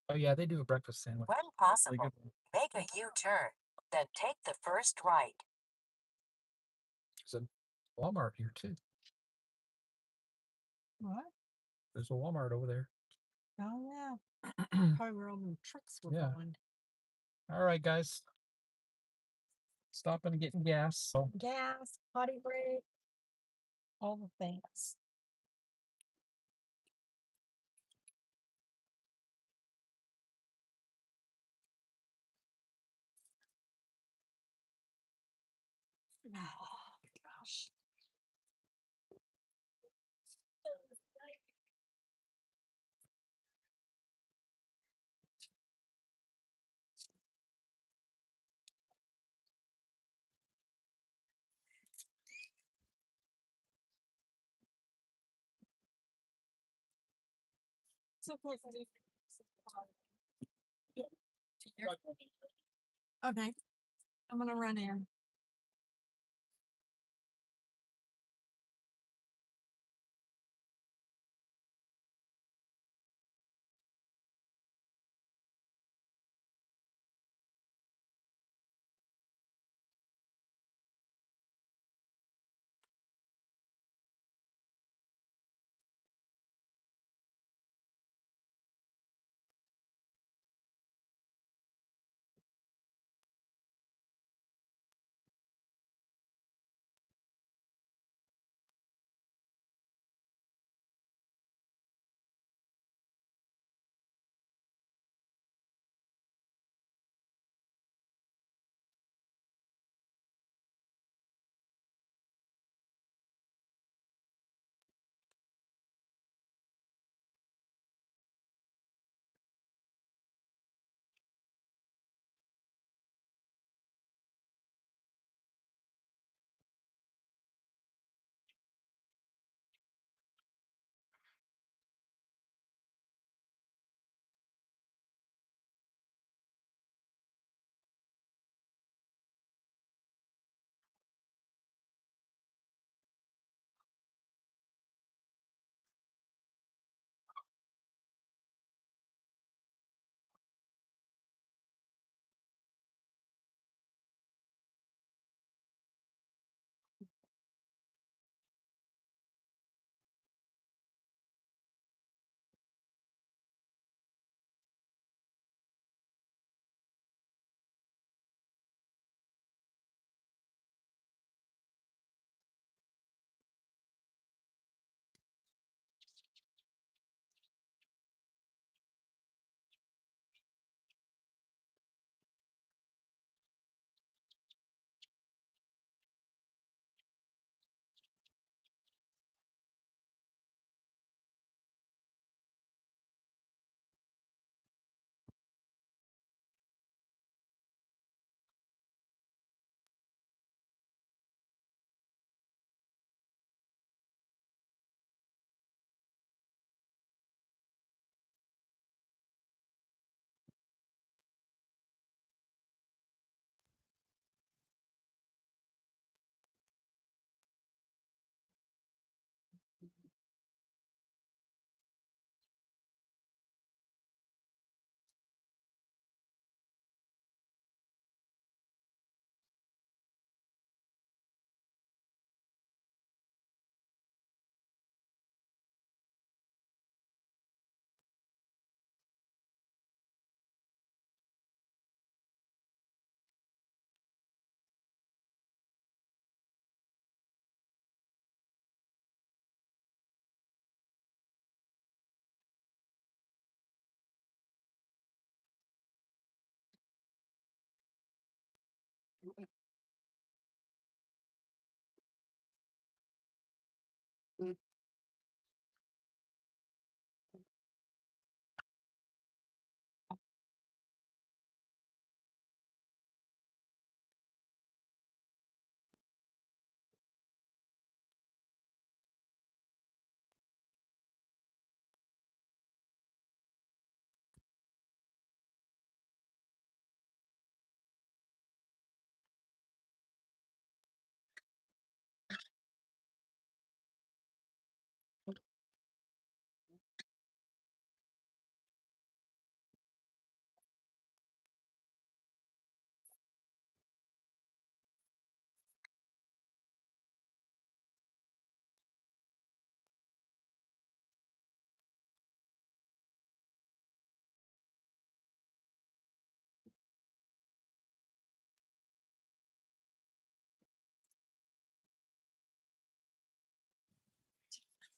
Oh yeah, they do a breakfast sandwich. When Really possible, good one. make a U-turn, then take the first right. There's a Walmart here too. What? There's a Walmart over there. Oh, yeah. Probably where all the trucks were Yeah. going. All right, guys. Stopping and getting gas. So Gas, potty break, all the things. Oh, gosh. Okay, I'm gonna run in.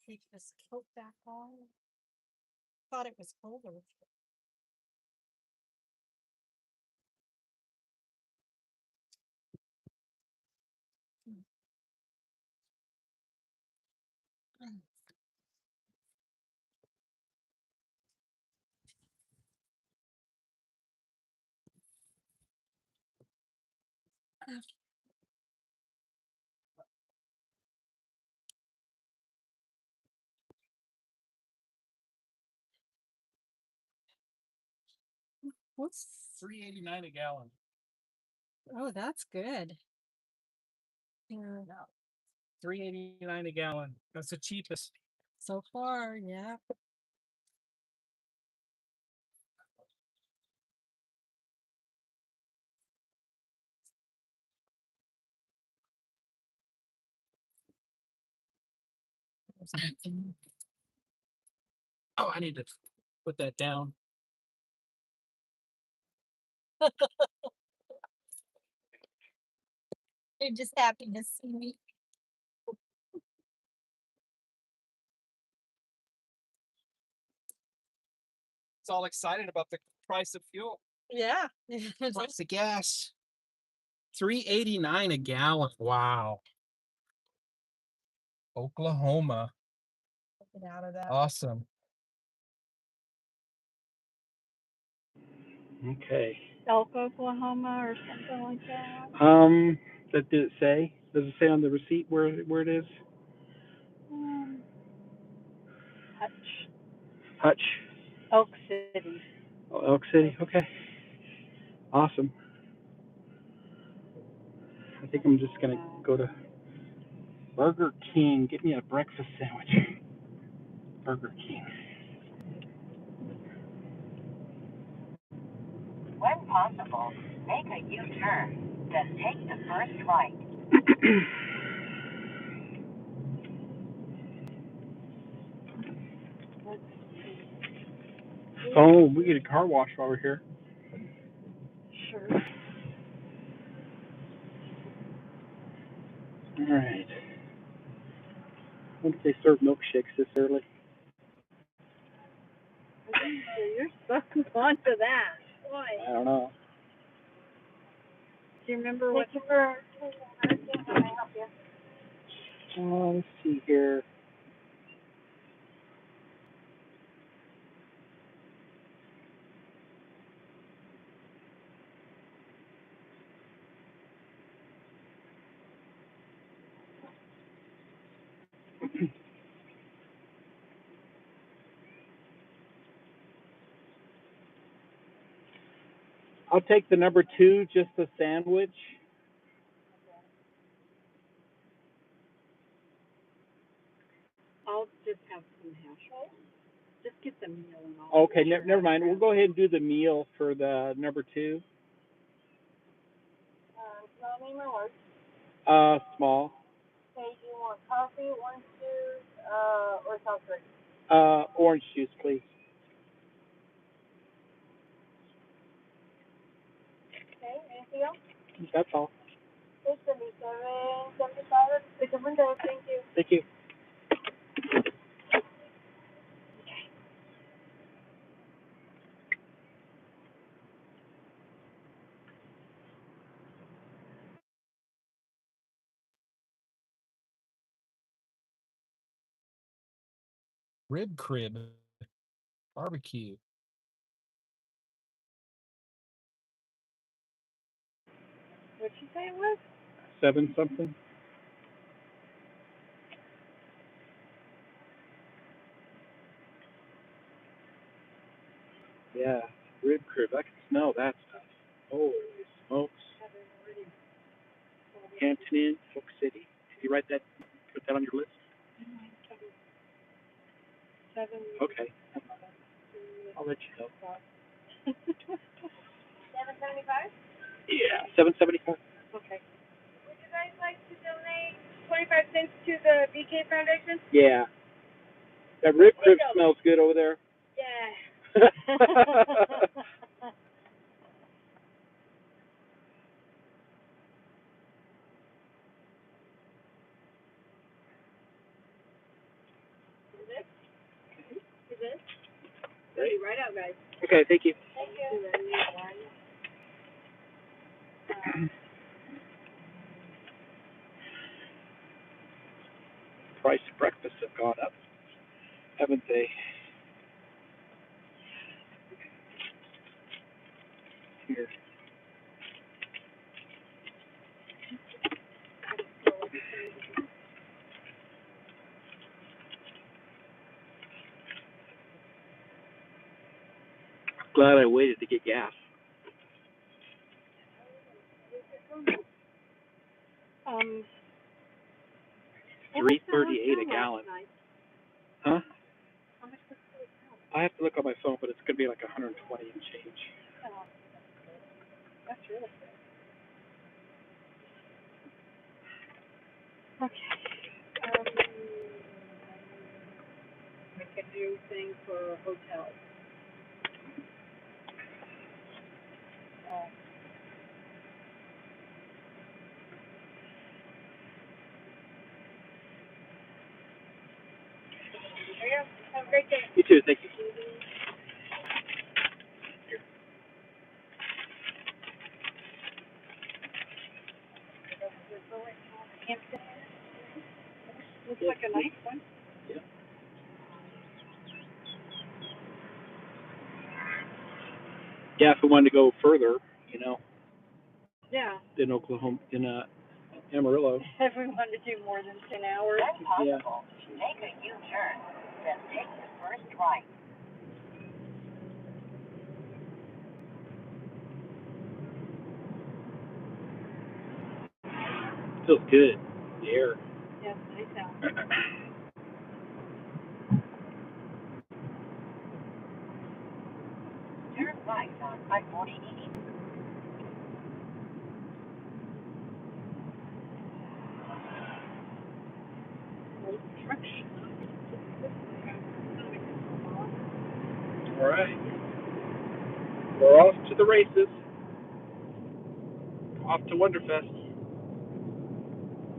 take this coat back on. Thought it was colder. What's $3.89 a gallon. Oh, that's good. Yeah. $3.89 a gallon. That's the cheapest. So far, yeah. Oh, I need to put that down. You're just happy to see me. It's all excited about the price of fuel. Yeah. Price of gas. $3.89 a gallon. Wow. Oklahoma. Get out of that. Awesome. Okay. Elk, Oklahoma, or something like that. That did it say? Does it say on the receipt where it is? Hutch, Hutch. Elk City. Oh, Elk City. Okay. Awesome. I think I'm just gonna go to Burger King. Get me a breakfast sandwich. Burger King. When possible, make a U-turn, then take the first right. Oh, we get a car wash while we're here. Sure. All right. I wonder if they serve milkshakes this early. You're stuck on to that. Boy. I don't know. Do you remember what? Thank you for can I help you? Let's see here. I'll take the number 2, just a sandwich. I'll just have some hash rolls. Just get the meal and all. Okay, never mind. We'll go ahead and do the meal for the number 2. Small, medium, or large? Small. Okay, do you want coffee, orange juice, or soft drink? Orange juice, please. Okay, anything else? That's all. It's $77.75. Pick up window. Thank you. Thank you. Rib crib. Barbecue. What'd you say it was? 7 something. Yeah, rib crib. I can smell that stuff. Holy smokes. Canton, Oak City. Did you write that? Put that on your list? Seven. Okay. I'll let you know. 775? Yeah, 775. Okay. Would you guys like to donate 25 cents to the BK Foundation? Yeah. That rib crib smells good over there. Yeah. be right out, guys. Okay, thank you. Thank you. Price of breakfast have gone up, haven't they? Here. Glad I waited to get gas. $3.38 a gallon. Huh? I have to look on my phone, but it's gonna be like 120 and change. That's really good. Okay. We could do things for hotels. There you go. Have a great day. You too, thank you. Looks like a nice one. Yeah. Yeah, if we wanted to go further, you know, Yeah. in Oklahoma, in Amarillo. Everyone to do more than 10 hours. When Yeah. possible, make a U-turn, then take the first right. Feels good. The air. Yes, nice out. Turn right on I-40 East. All right. We're off to the races. Off to Wonderfest.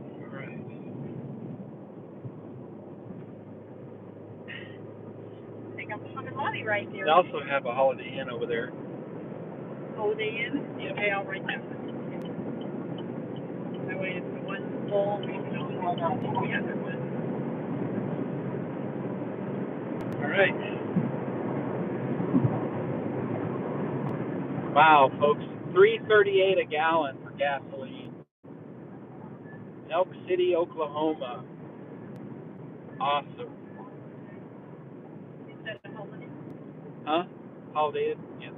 All right. I think I'm on the money right there. They also have a Holiday Inn over there. Holiday Inn? Yeah. Okay, I'll write that one. That way if the one's full, we can only hold on to the other one. All right. Wow, folks, $3.38 a gallon for gasoline. Elk City, Oklahoma. Awesome. Is that a holiday? Huh? Holiday Inn? Yeah.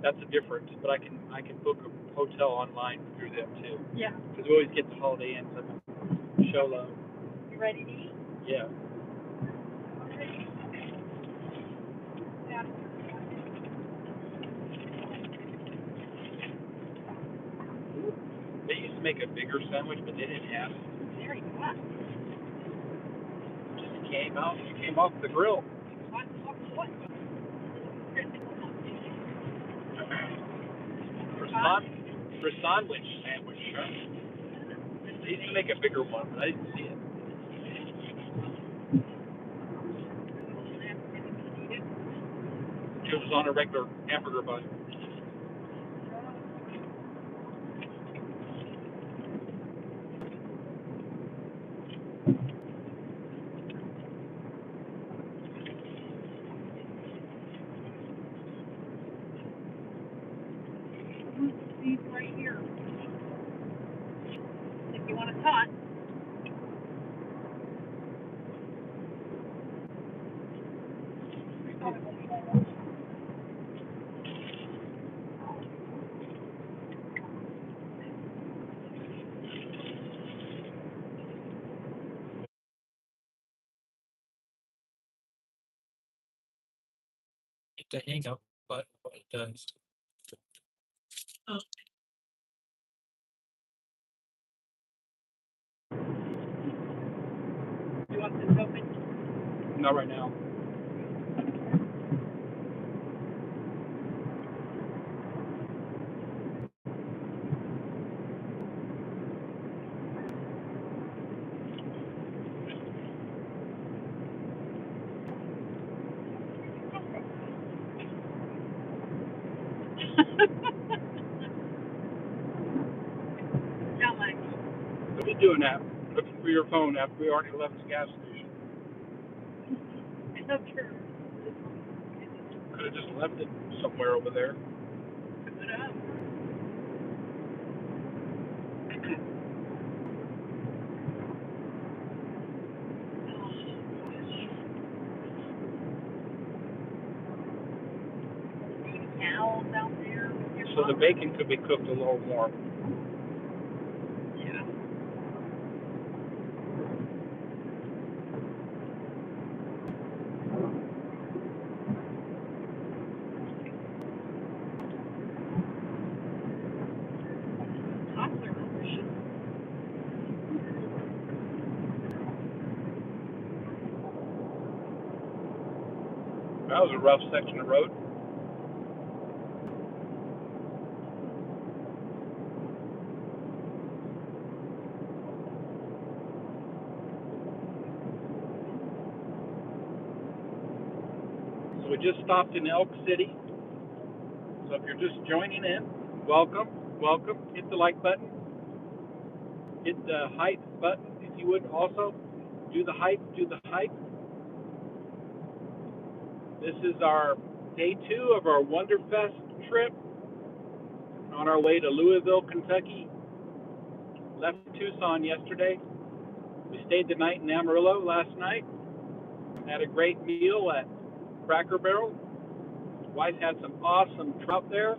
That's a difference, but I can book a hotel online through them too. Yeah. Because we always get the Holiday Inns at Show Low. You ready to eat? Yeah. Yeah. They used to make a bigger sandwich, but they didn't have it. Very good. Just came off the grill. What? For sandwich huh? They used to make a bigger one, but I didn't see it. It was on a regular hamburger bun. These right here. If you want to cut. The hang up, but what it does. You want this open? Not right now. your phone after we already left the gas station. After. Could have just left it somewhere over there. Put up. Towels out there. So the bacon could be cooked a little more. Yeah. Tots are delicious. That was a rough section of road. So we just stopped in Elk City. So if you're just joining in, welcome, welcome. Hit the like button. Hit the hype button if you would also. Do the hype, do the hype. This is our day 2 of our Wonderfest trip. On our way to Louisville, Kentucky. Left Tucson yesterday. We stayed the night in Amarillo last night. Had a great meal at Cracker Barrel. Wife had some awesome trout there.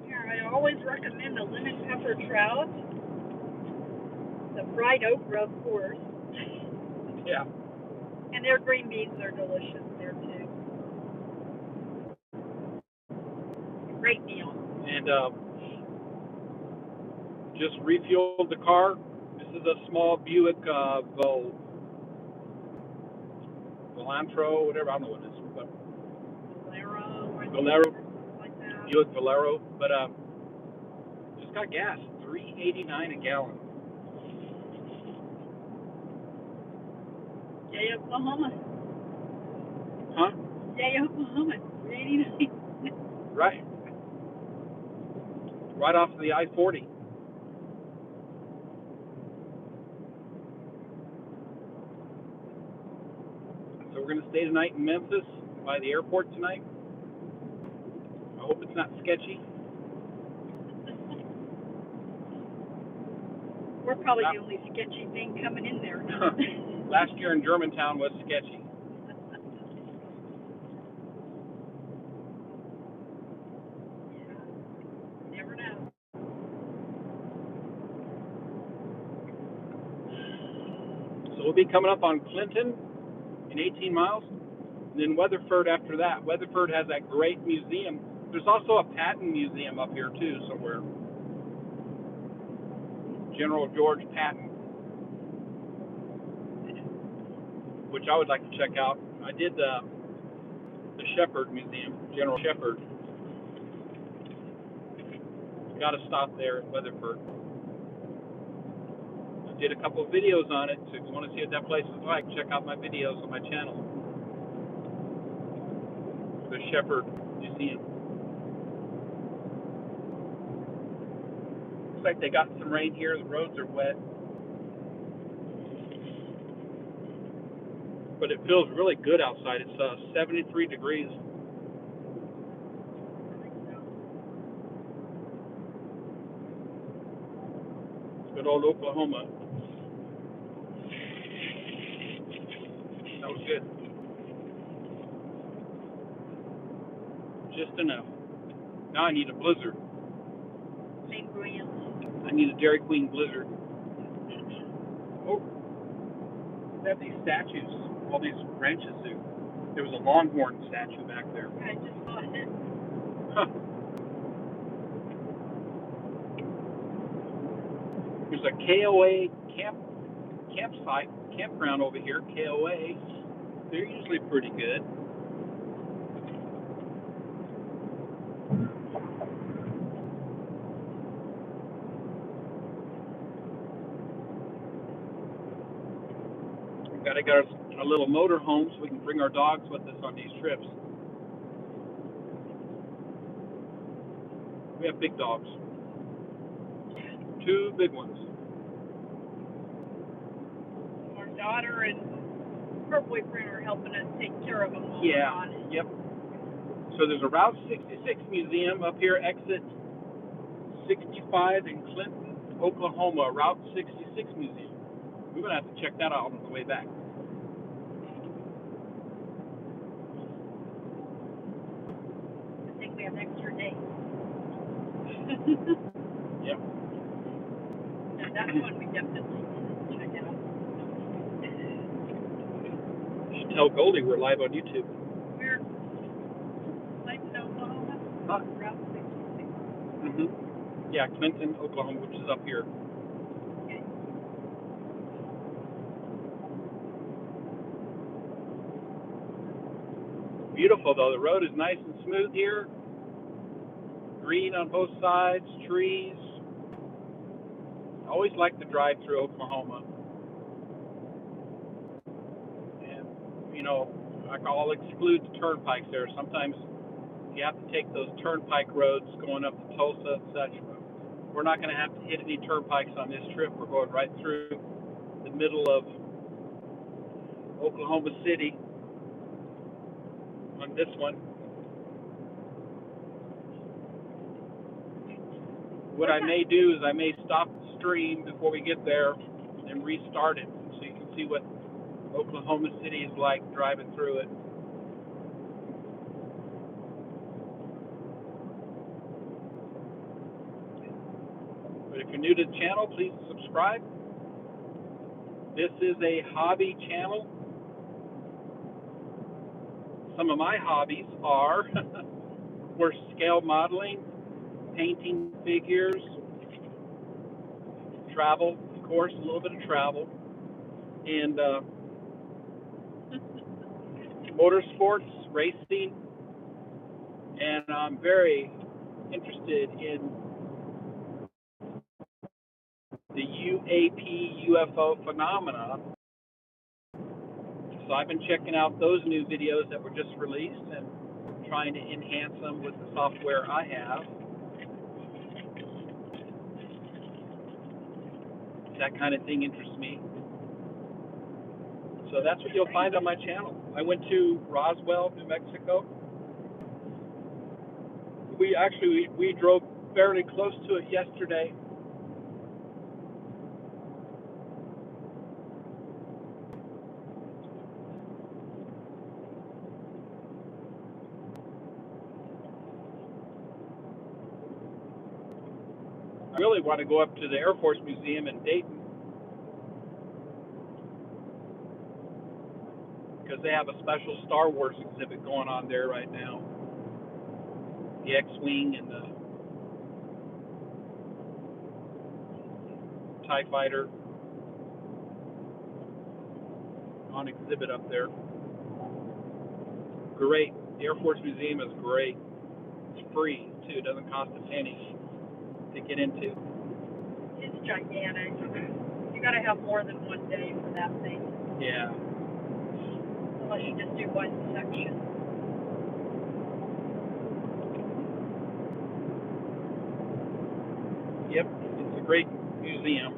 Yeah, I always recommend the lemon pepper trout. The fried okra, of course. Yeah. And their green beans are delicious there too. Great meal. And just refueled the car. This is a small Buick Volantro, whatever, I don't know what it is. But Valero. Like that. Buick Valero. But just got gas, $3.89 a gallon. Yay, Oklahoma. Huh? Yay, Oklahoma. $3.89. Right. Right off of the I-40. So we're going to stay tonight in Memphis by the airport tonight. I hope it's not sketchy. We're probably the only sketchy thing coming in there. Last year in Germantown was sketchy. Never know. So we'll be coming up on Clinton in 18 miles. And then Weatherford after that. Weatherford has that great museum. There's also a Patton Museum up here too somewhere. General George Patton, which I would like to check out. I did the Shepherd Museum, General Shepherd. Got to stop there in Weatherford. I did a couple of videos on it, so if you want to see what that place is like, check out my videos on my channel. The Shepherd Museum. Looks like they got some rain here. The roads are wet. But it feels really good outside. It's 73 degrees. Good old Oklahoma. That was good. Just enough. Now I need a blizzard. Same brand. I need a Dairy Queen blizzard. Oh, they have these statues. All these ranches do. There was a Longhorn statue back there. I just saw it. Huh. There's a KOA campground over here. KOA. They're usually pretty good. We've got to get a little motor home so we can bring our dogs with us on these trips. We have big dogs. 2 big ones. daughter and her boyfriend are helping us take care of them while we're Yeah. on it. Yep. So there's a Route 66 museum up here, exit 65 in Clinton, Oklahoma. Route 66 museum. We're gonna have to check that out on the way back. I think we have extra days. Yep. No, that's one we definitely check out. You should tell Goldie we're live on YouTube. We're like in Oklahoma, Huh. Route 66. Mm-hmm. Yeah, Clinton, Oklahoma, which is up here. Okay. Beautiful though. The road is nice and smooth here. Green on both sides, trees. I always like to drive through Oklahoma. And, you know, I'll exclude the turnpikes there. Sometimes you have to take those turnpike roads going up to Tulsa and such. We're not going to have to hit any turnpikes on this trip. We're going right through the middle of Oklahoma City on this one. What I may do is I may stop the stream before we get there and restart it so you can see what Oklahoma City is like driving through it. But if you're new to the channel, please subscribe. This is a hobby channel. Some of my hobbies are were scale modeling, painting figures, travel, of course, a little bit of travel, and motorsports, racing, and I'm very interested in the UAP UFO phenomena. So I've been checking out those new videos that were just released and trying to enhance them with the software I have. That kind of thing interests me. So that's what you'll find on my channel. I went to Roswell, New Mexico. We drove fairly close to it yesterday. I really want to go up to the Air Force Museum in Dayton because they have a special Star Wars exhibit going on there right now. The X-Wing and the TIE Fighter on exhibit up there. Great. The Air Force Museum is great. It's free, too. It doesn't cost a penny to get into. It's gigantic. You gotta have more than one day for that thing. Yeah. Unless you just do one section. Yep. It's a great museum.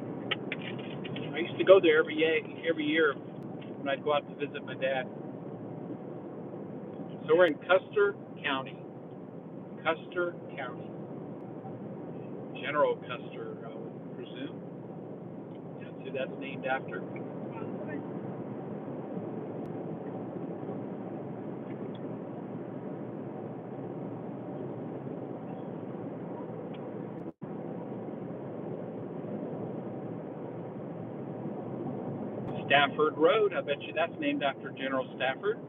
I used to go there every year when I'd go out to visit my dad. So we're in Custer County. Custer County. General Custer, I would presume. That's who that's named after. Stafford Road, I bet you that's named after General Stafford.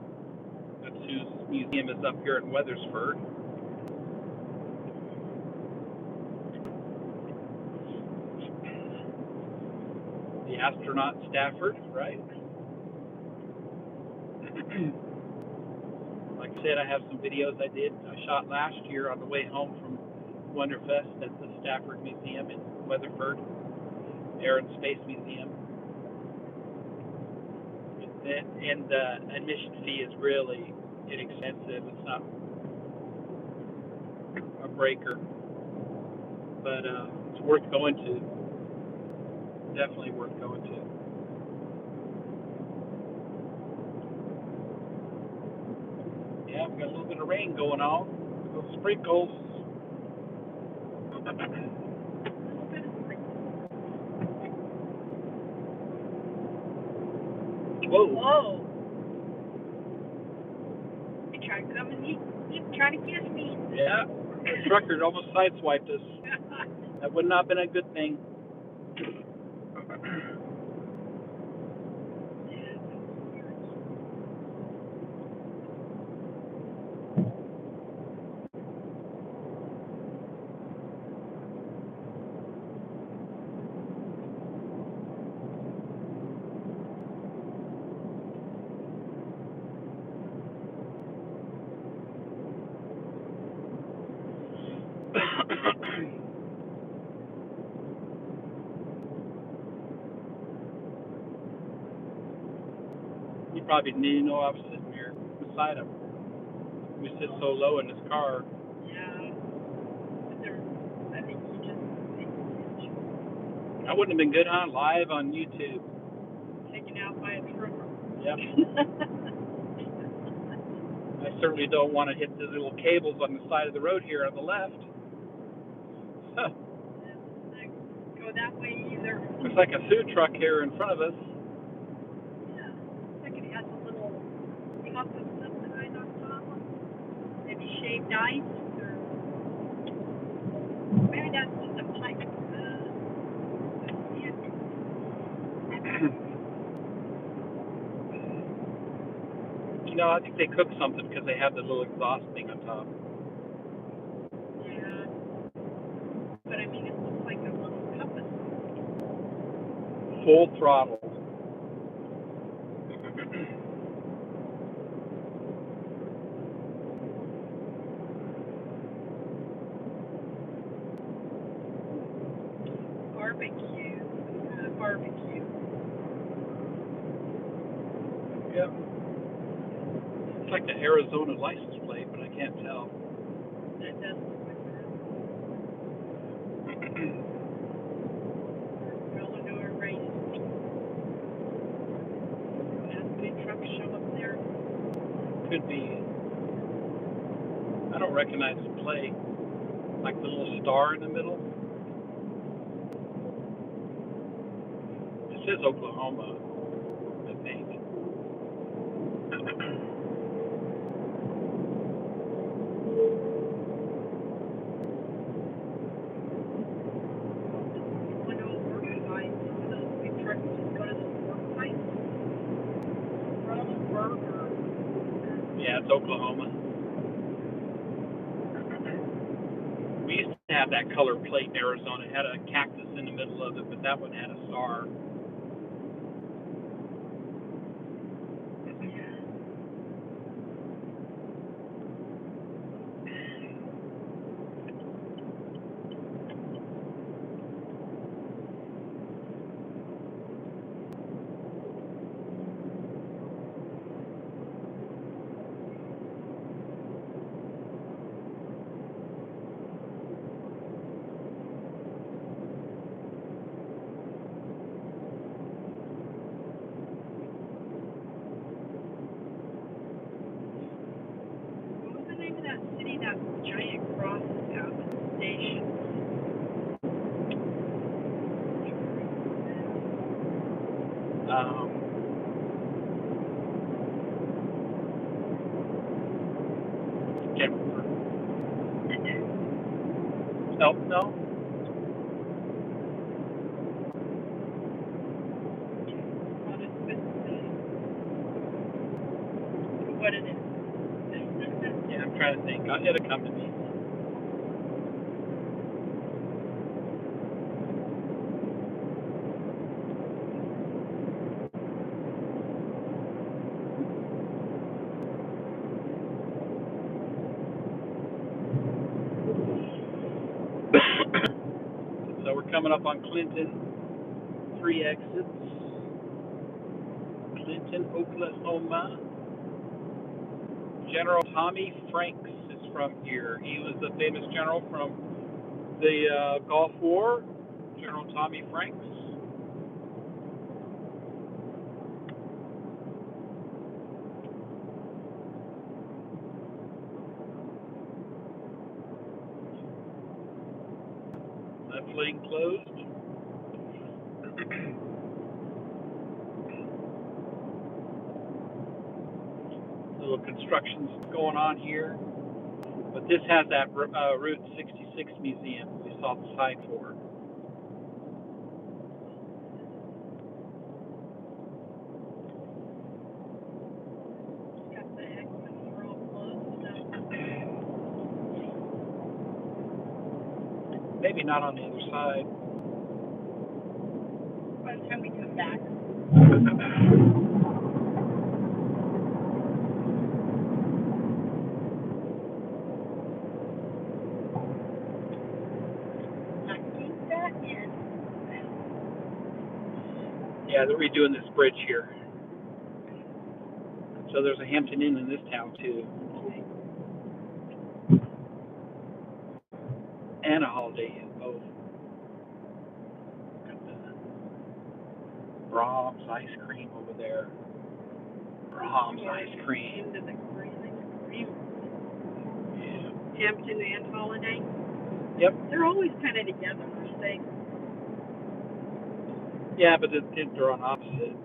That's whose museum is up here in Weathersford. The astronaut Stafford, right? Like I said, I have some videos I shot last year on the way home from Wonderfest at the Stafford Museum in Weatherford, Air and Space Museum. And the admission fee is really inexpensive. It's not a breaker, but it's worth going to. Definitely worth going to. Got a little bit of rain going on. Little sprinkles. Whoa. Whoa. He tried to come and he tried to kiss me. Yeah. The trucker almost sideswiped us. That would not have been a good thing. You probably didn't know I was sitting here beside him. We sit so low in his car. Yeah. But I think he just That wouldn't have been good, huh? Live on YouTube. taken out by a trucker. Yep. I certainly don't want to hit the little cables on the side of the road here on the left. Huh. Go that way either. Looks like a food truck here in front of us. Yeah. Looks like it has a little cup of some kind on top. Maybe shaved ice or maybe that's just a pipe. You know, I think they cook something because they have the little exhaust thing on top. Yeah. But I mean, it looks like a little cup of Full throttle. barbecue. Barbecue. Yep. It's like the Arizona license plate, but I can't tell. That does look like that. Illinois race. Has big trucks show up there. Could be. I don't recognize the plate. Like the little star in the middle. It says Oklahoma, I think. One of those work sites, some of those big trucks just go to those work sites. Rollsburg or Yeah, it's Oklahoma. We used to have that color plate in Arizona. It had a cactus in the middle of it, but that one had a star. what was the name of that city, that giant cross out at the station? Can't remember. No. Well, it's good to say what it is. Yeah, I'm trying to think. It'll come to me. So we're coming up on Clinton. 3 exits. Clinton, Oklahoma. General Tommy Franks is from here. He was a famous general from the Gulf War. General Tommy Franks. fling closed. Little construction's going on here, but this has that Route 66 museum we saw the sign for. Got the exits are all closed. Maybe not on the other side. By the time we come back, I think that is. Yeah, they're redoing this bridge here. So there's a Hampton Inn in this town too, and a Holiday Inn both. Got the Brahms ice cream over there. Brahms ice cream. Into the cream. Yeah. Hampton and Holiday. Yep. They're always kind of together, aren't they? Yeah, but they're on opposite.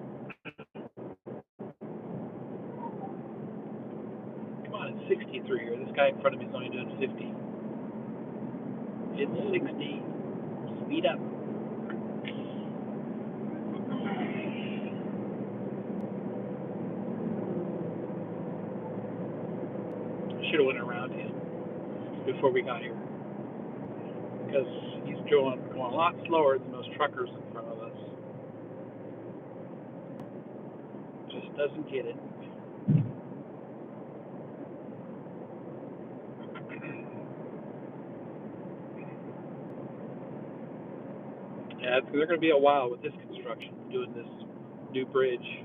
Come on, it's 60 through here. This guy in front of me is only doing 50. It's 60. Speed up. Should have went around him before we got here, because he's going a lot slower than those truckers in front of us. Just doesn't get it. Yeah, they're going to be a while with this construction, doing this new bridge.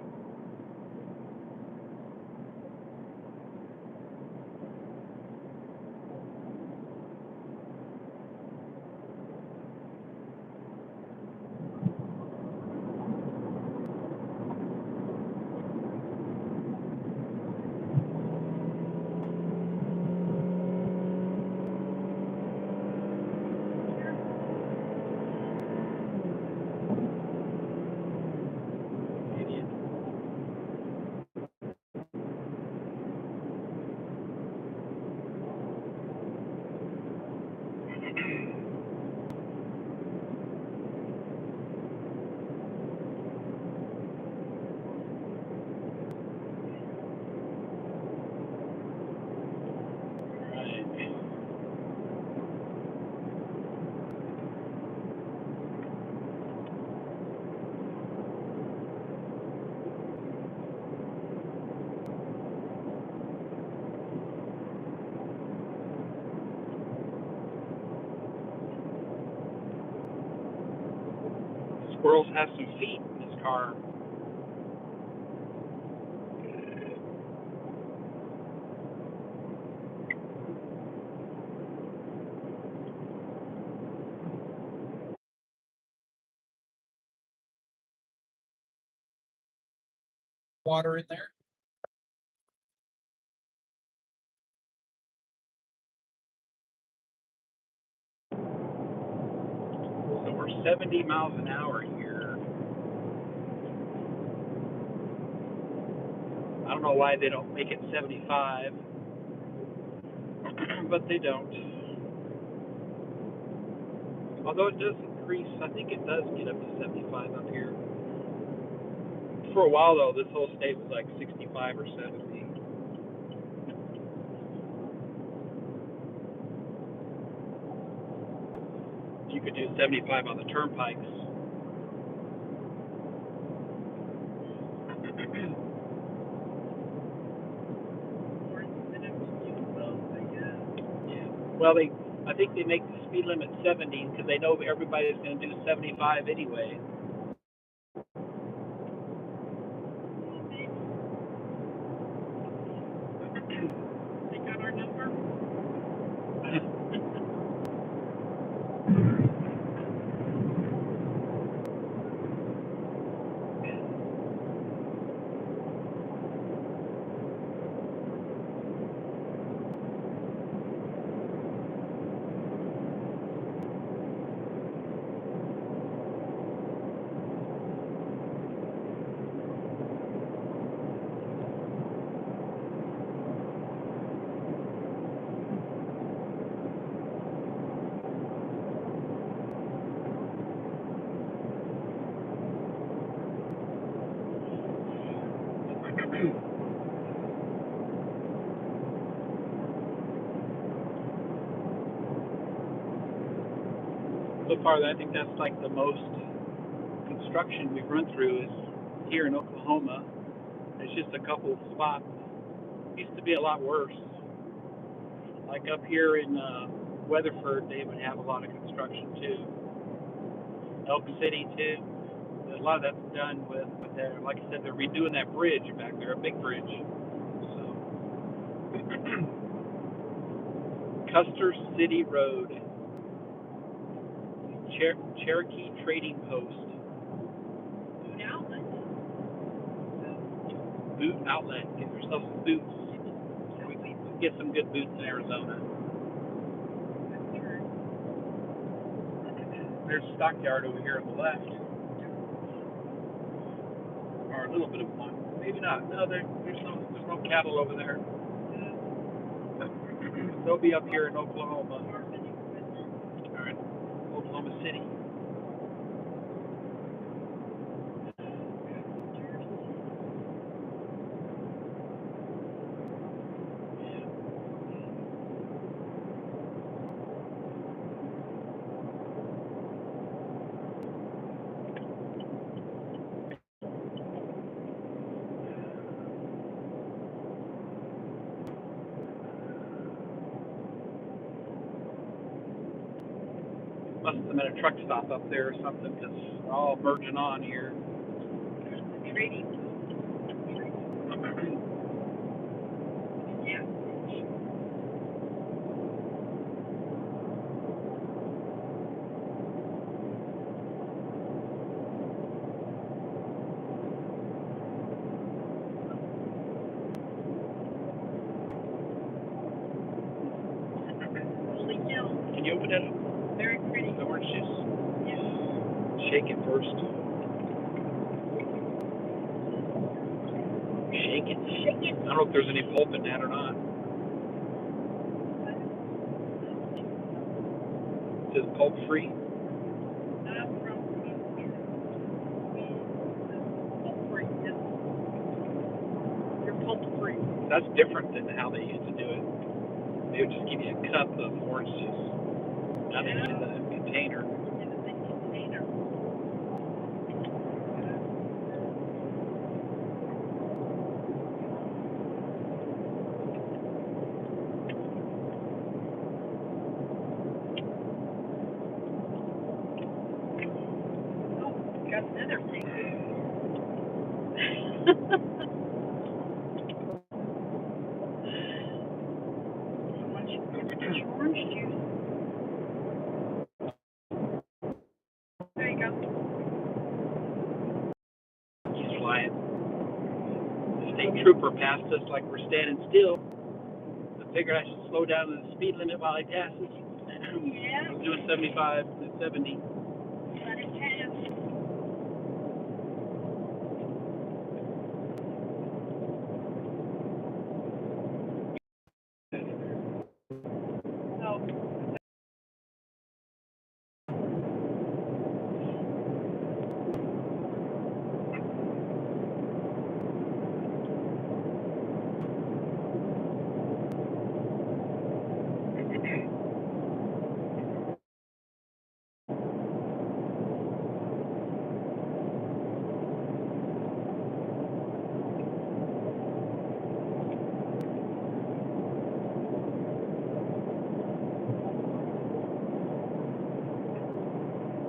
Idiot. Squirrels have some feet in this car. Water in there. So we're 70 miles an hour here. I don't know why they don't make it 75, but they don't. Although it does increase, I think it does get up to 75 up here. For a while though, this whole state was like 65 or 70. You could do 75 on the turnpikes. Or instead of doing both, I guess. Yeah. Well, I think they make the speed limit 70 because they know everybody's going to do 75 anyway. They got our number. So far, I think that's like the most construction we've run through is here in Oklahoma. It's just a couple of spots. It used to be a lot worse. Like up here in Weatherford, they would have a lot of construction too. Elk City too. A lot of that's done with their, like I said, they're redoing that bridge back there, a big bridge. So, Custer City Road, Cherokee Trading Post, Food outlet. boot outlet. Get yourself some boots. We can get some good boots in Arizona. There's a stockyard over here on the left. Or a little bit of one. Maybe not. No, there's no cattle over there. They'll be up here in Oklahoma. Or in Oklahoma City. Must have been a truck stop up there or something because we're all merging on here. Trading. Yeah. Holy hill. Can you open it up? Very pretty. The orange juice? Yeah. Shake it first. Shake it. Shake it. I don't know if there's any pulp in that or not. It says pulp free. You're pulp free. That's different than how they used to do it. They would just give you a cup of orange juice. Now they use a container. In a big container. Oh, got another thing. Orange juice. There you go. He's flying. The state trooper passed us like we're standing still. I figured I should slow down to the speed limit while he passes. Yeah. I'm doing 75 to 70.